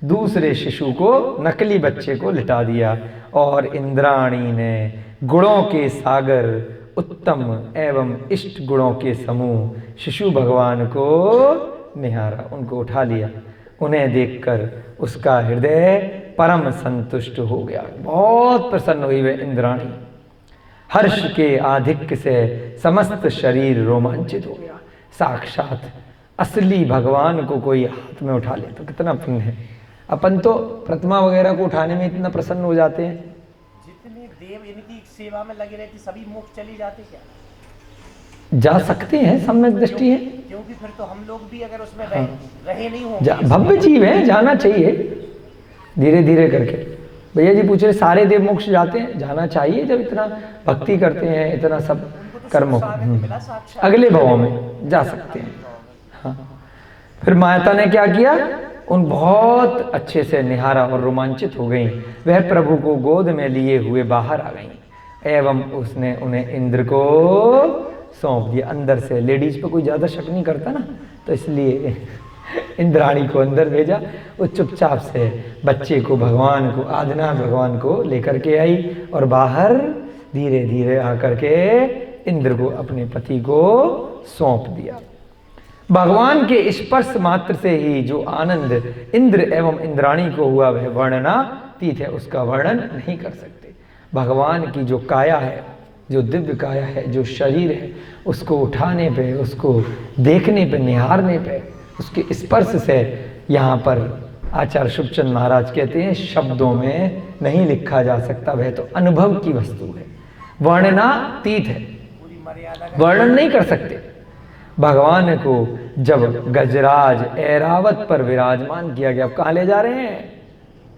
दूसरे शिशु को, नकली बच्चे को लिटा दिया। और इंद्राणी ने गुणों के सागर, उत्तम एवं इष्ट गुणों के समूह शिशु भगवान को निहारा, उनको उठा लिया। उन्हें देखकर उसका हृदय परम संतुष्ट हो गया, बहुत प्रसन्न हुई वह इंद्राणी। हर्ष के आधिक्य से समस्त शरीर रोमांचित हो गया। साक्षात असली भगवान को कोई हाथ में उठा ले तो कितना पुण्य है। अपन तो प्रतिमा वगैरह को उठाने में इतना प्रसन्न हो जाते हैं। जितने देव इनकी सेवा में लगे रहते सभी मोक्ष चले जाते क्या? जा सकते हैं, सम्यक दृष्टि है, क्योंकि फिर तो हम लोग भी अगर उसमें रहे नहीं होंगे। भव्य जीव है, जाना चाहिए धीरे धीरे करके। भैया जी पूछ रहे सारे देव मोक्ष जाते हैं, जाना चाहिए, जब इतना भक्ति करते हैं, इतना सब कर्म, अगले भावों में जा सकते हैं। हाँ। फिर माता ने क्या किया, उन बहुत अच्छे से निहारा और रोमांचित हो गई। वह प्रभु को गोद में लिए हुए बाहर आ गई एवं उसने उन्हें इंद्र को सौंप दिया। अंदर से लेडीज पे कोई ज़्यादा शक नहीं करता ना, तो इसलिए इंद्राणी को अंदर भेजा। वो चुपचाप से बच्चे को, भगवान को, आदिनाथ भगवान को लेकर के आई और बाहर धीरे धीरे आकर के इंद्र को, अपने पति को सौंप दिया। भगवान के स्पर्श मात्र से ही जो आनंद इंद्र एवं इंद्राणी को हुआ वह वर्णनातीत है, उसका वर्णन नहीं कर सकते। भगवान की जो काया है, जो दिव्य काया है, जो शरीर है, उसको उठाने पे, उसको देखने पे, निहारने पे, उसके स्पर्श से यहाँ पर आचार्य शुभचंद महाराज कहते हैं शब्दों में नहीं लिखा जा सकता, वह तो अनुभव की वस्तु है, वर्णनातीत है, पूरी मर्यादा का वर्णन नहीं कर सकते। भगवान को जब गजराज ऐरावत पर विराजमान किया गया, अब कहाँ ले जा रहे हैं?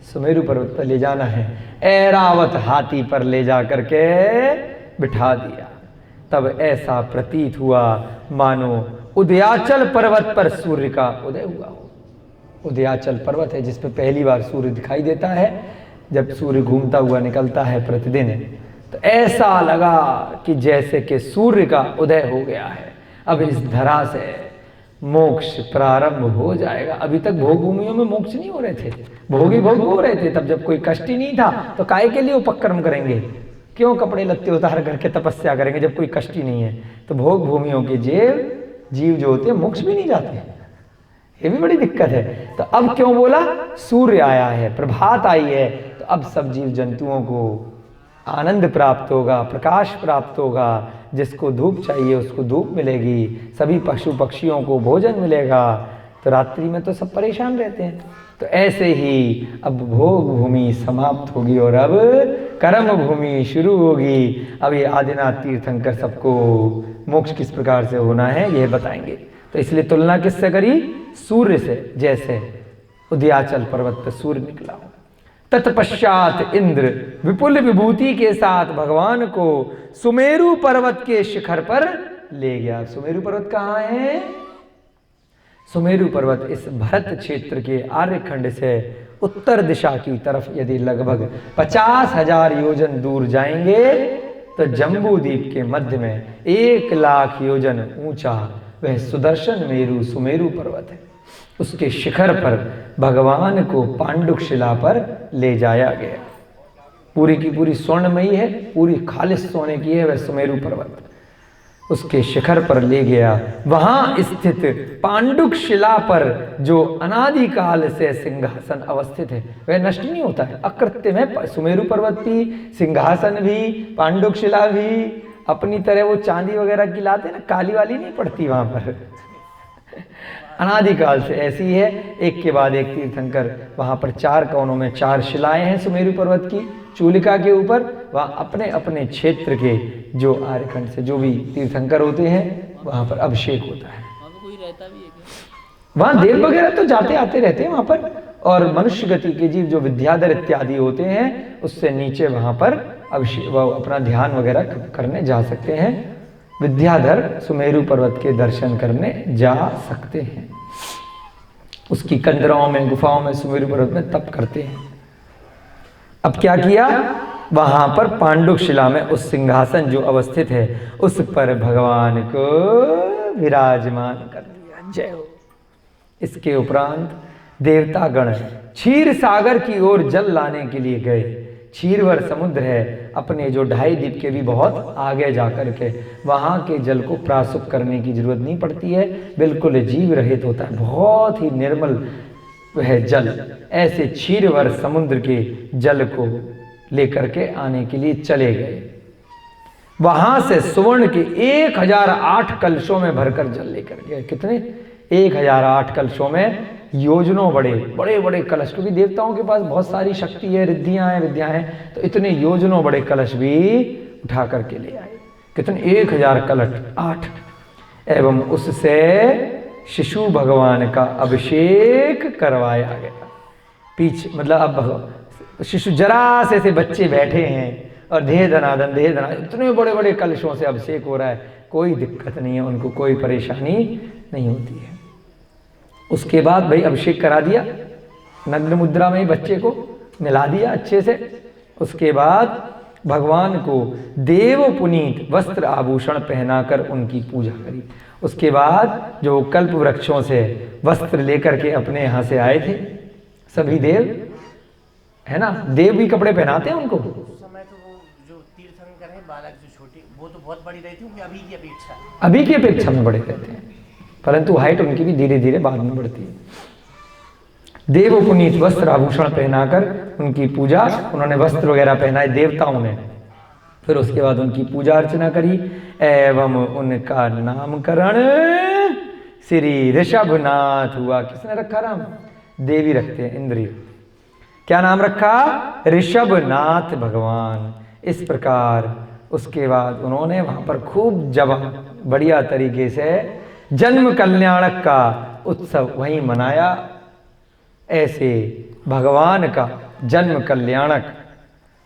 सुमेरु पर्वत पर ले जाना है। ऐरावत हाथी पर ले जा करके बिठा दिया, तब ऐसा प्रतीत हुआ मानो उदयाचल पर्वत पर सूर्य का उदय हुआ हो। उदयाचल पर्वत है जिस पर पहली बार सूर्य दिखाई देता है, जब सूर्य घूमता हुआ निकलता है प्रतिदिन, तो ऐसा लगा कि जैसे कि सूर्य का उदय हो गया है। अब इस धरा से मोक्ष प्रारंभ हो जाएगा। अभी तक भोग भूमियों में मोक्ष नहीं हो रहे थे, भोग ही भोग हो रहे थे। तब जब कोई कष्ट ही नहीं था तो काहे के लिए उपक्रम करेंगे, क्यों कपड़े लत्ते उतार करके तपस्या करेंगे जब कोई कष्ट ही नहीं है। तो भोग भूमियों के जीव जो होते हैं मोक्ष भी नहीं जाते, ये भी बड़ी दिक्कत है। तो अब क्यों बोला? सूर्य आया है, प्रभात आई है, तो अब सब जीव जंतुओं को आनंद प्राप्त होगा, प्रकाश प्राप्त होगा। जिसको धूप चाहिए उसको धूप मिलेगी, सभी पशु पक्षियों को भोजन मिलेगा। तो रात्रि में तो सब परेशान रहते हैं। तो ऐसे ही अब भोग भूमि समाप्त होगी और अब कर्म भूमि शुरू होगी। अब ये आदिनाथ तीर्थंकर सबको मोक्ष किस प्रकार से होना है यह बताएंगे। तो इसलिए तुलना किससे करी? सूर्य से, जैसे उदयाचल पर्वत पर सूर्य निकला हो। तत्पश्चात इंद्र विपुल विभूति के साथ भगवान को सुमेरु पर्वत के शिखर पर ले गया। सुमेरु पर्वत कहाँ है? सुमेरु पर्वत इस भरत क्षेत्र के आर्यखंड से उत्तर दिशा की तरफ यदि लगभग 50,000 योजन दूर जाएंगे तो जम्बू द्वीप के मध्य में 1,00,000 योजन ऊंचा वह सुदर्शन मेरु सुमेरु पर्वत है। उसके शिखर पर भगवान को पांडुक शिला पर ले जाया गया। पूरी की पूरी स्वर्णमयी है, पूरी खालिस सोने की है वह सुमेरु पर्वत। उसके शिखर पर ले गया। वहां स्थित पांडुक शिला पर जो अनादिकाल से सिंहासन अवस्थित है वह नष्ट नहीं होता है, अकृत्रिम है। सुमेरु पर्वत भी, सिंहासन भी, पांडुक शिला भी अपनी तरह वो चांदी वगैरह की लाते ना, काली वाली नहीं पड़ती वहां पर, अनादिकाल से ऐसी है। एक के बाद एक तीर्थंकर वहां पर 4 कोनों में 4 शिलाएं हैं सुमेरु पर्वत की चूलिका के ऊपर। वहाँ अपने अपने क्षेत्र के जो आर्यखंड से जो भी तीर्थंकर होते हैं वहां पर अभिषेक होता है। कोई रहता भी है क्या? वहाँ देव वगैरह तो जाते आते रहते हैं वहां पर, और मनुष्य गति के जीव जो विद्याधर इत्यादि होते हैं उससे नीचे वहां पर अभिषेक वो अपना ध्यान वगैरह करने जा सकते हैं। विद्याधर सुमेरु पर्वत के दर्शन करने जा सकते हैं। उसकी कंदराओं में, गुफाओं में सुमेरु पर्वत में तप करते हैं। अब क्या किया? वहां पर पांडुक शिला में उस सिंहासन जो अवस्थित है उस पर भगवान को विराजमान कर दिया। जय हो। इसके उपरांत देवतागण क्षीर सागर की ओर जल लाने के लिए गए। क्षीरवर समुद्र है अपने जो 2.5 द्वीप के भी बहुत आगे जाकर के, वहां के जल को प्रासुप करने की जरूरत नहीं पड़ती है, बिल्कुल जीव रहित होता है, बहुत ही निर्मल वह जल। ऐसे क्षीरवर समुद्र के जल को लेकर के आने के लिए चले गए। वहां से सुवर्ण के 1008 कलशों में भरकर जल लेकर गए। कितने? 1008 कलशों में योजनों बड़े बड़े बड़े कलश, क्योंकि देवताओं के पास बहुत सारी शक्ति है, रिद्धियां हैं, विद्या हैं, तो इतने योजनों बड़े कलश भी उठा करके ले आए। कितने? 1000 कलश 8। एवं उससे शिशु भगवान का अभिषेक करवाया गया। पीछे मतलब अब शिशु जरा से बच्चे बैठे हैं और धे धनादन इतने बड़े बड़े कलशों से अभिषेक हो रहा है, कोई दिक्कत नहीं है, उनको कोई परेशानी नहीं होती है। उसके बाद भाई अभिषेक करा दिया, नग्न मुद्रा में ही बच्चे को मिला दिया अच्छे से। उसके बाद भगवान को देव पुनीत वस्त्र आभूषण पहनाकर उनकी पूजा करी। उसके बाद जो कल्प वृक्षों से वस्त्र लेकर के अपने यहाँ से आए थे सभी देव, है ना, देव भी कपड़े पहनाते हैं उनको। उस समय तो वो जो तीर्थंकर हैं बालक जो छोटे, वो तो बहुत बड़ी रहती होंगी अभी की अपेक्षा। अभी की अपेक्षा में बड़े रहते हैं, परंतु हाइट उनकी भी धीरे धीरे बाद में बढ़ती है। देव पुनीत वस्त्र आभूषण पहनाकर उनकी पूजा, उन्होंने वस्त्र वगैरह पहनाए देवताओं ने। फिर उसके बाद उनकी पूजा अर्चना करी एवं उनका नामकरण श्री ऋषभनाथ हुआ। किसने रखा नाम? देवी रखते हैं, इंद्री। क्या नाम रखा? ऋषभनाथ भगवान। इस प्रकार उसके बाद उन्होंने वहां पर खूब बढ़िया तरीके से जन्म कल्याणक का उत्सव वहीं मनाया। ऐसे भगवान का जन्म कल्याणक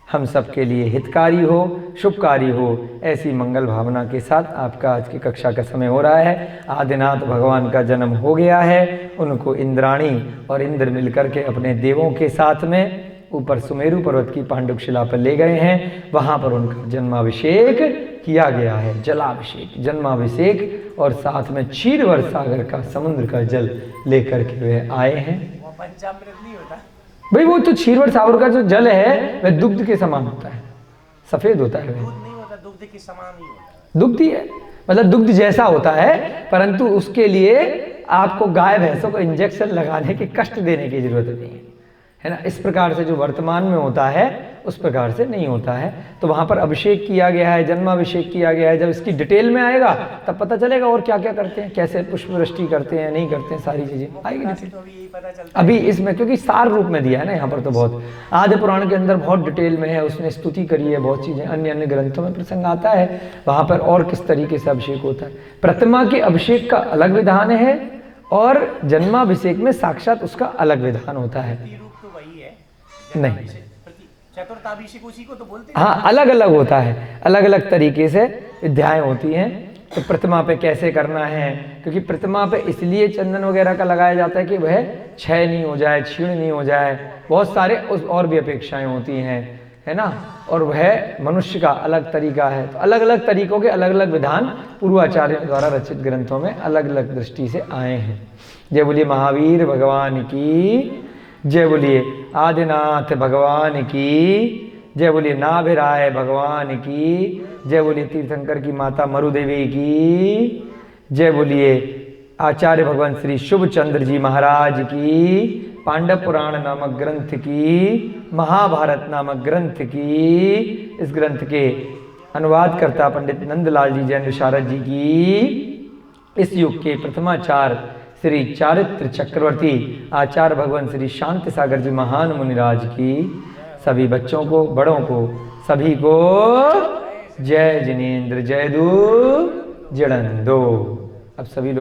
हम सबके लिए हितकारी हो, शुभकारी हो, ऐसी मंगल भावना के साथ आपका आज की कक्षा का समय हो रहा है। आदिनाथ भगवान का जन्म हो गया है। उनको इंद्राणी और इंद्र मिलकर के अपने देवों के साथ में ऊपर सुमेरु पर्वत की पांडुक शिला पर ले गए हैं। वहाँ पर उनका जन्माभिषेक किया गया है, जलाभिषेक, जन्माभिषेक, और साथ में क्षीरवर सागर का, समुद्र का जल लेकर के वे आए हैं। वो पंचामृत नहीं होता भाई, वो तो क्षीरवर सागर का जो जल है वह दुग्ध के समान होता है, सफेद होता है। दूध नहीं होता, दुग्ध के समान ही होता है। दुग्ध ही है, मतलब दुग्ध जैसा होता है, परंतु उसके लिए आपको गाय भैंसों को इंजेक्शन लगाने के कष्ट देने की जरूरत नहीं है ना। इस प्रकार से जो वर्तमान में होता है उस प्रकार से नहीं होता है। तो वहां पर अभिषेक किया गया है, जन्माभिषेक किया गया है। जब इसकी डिटेल में आएगा तब पता चलेगा और क्या क्या करते हैं, कैसे पुष्प वृष्टि करते हैं, नहीं करते हैं, सारी चीजें आएगी डिटेल। तो अभी यही पता चलता है। अभी इसमें क्योंकि सार रूप में दिया है ना यहाँ पर, तो बहुत आद्य पुराण के अंदर बहुत डिटेल में है, उसने स्तुति करी है, बहुत चीजें अन्य अन्य ग्रंथों में प्रसंग आता है वहां पर और किस तरीके से अभिषेक होता है। प्रतिमा के अभिषेक का अलग विधान है और जन्माभिषेक में साक्षात उसका अलग विधान होता है। रूप तो वही है नहीं, चतुर्थाभिषेक उसी को तो बोलते हैं। हाँ, अलग अलग होता है, अलग अलग तरीके से विद्याएं होती हैं। तो प्रतिमा पे कैसे करना है, क्योंकि प्रतिमा पे इसलिए चंदन वगैरह का लगाया जाता है कि वह क्षय नहीं हो जाए, क्षीण नहीं हो जाए, बहुत सारे और भी अपेक्षाएं होती हैं, है ना। और वह मनुष्य का अलग तरीका है। तो अलग अलग तरीकों के अलग अलग विधान पूर्वाचार्यों द्वारा रचित ग्रंथों में अलग अलग दृष्टि से आए हैं। जय बोलिए महावीर भगवान की जय, बोलिए आदिनाथ भगवान की जय, बोलिए नाभिराय भगवान की जय, बोलिए तीर्थंकर की माता मरुदेवी की जय, बोलिए आचार्य भगवान श्री शुभचंद्र जी महाराज की, पांडव पुराण नामक ग्रंथ की, महाभारत नामक ग्रंथ की, इस ग्रंथ के अनुवादकर्ता पंडित नंदलाल जी जैन विशारद जी की, इस युग के प्रथमाचार्य श्री चारित्र चक्रवर्ती आचार्य भगवान श्री शांति सागर जी महान मुनिराज की, सभी बच्चों को, बड़ों को, सभी को जय जिनेन्द्र जय दू जड़न दो। अब सभी लोग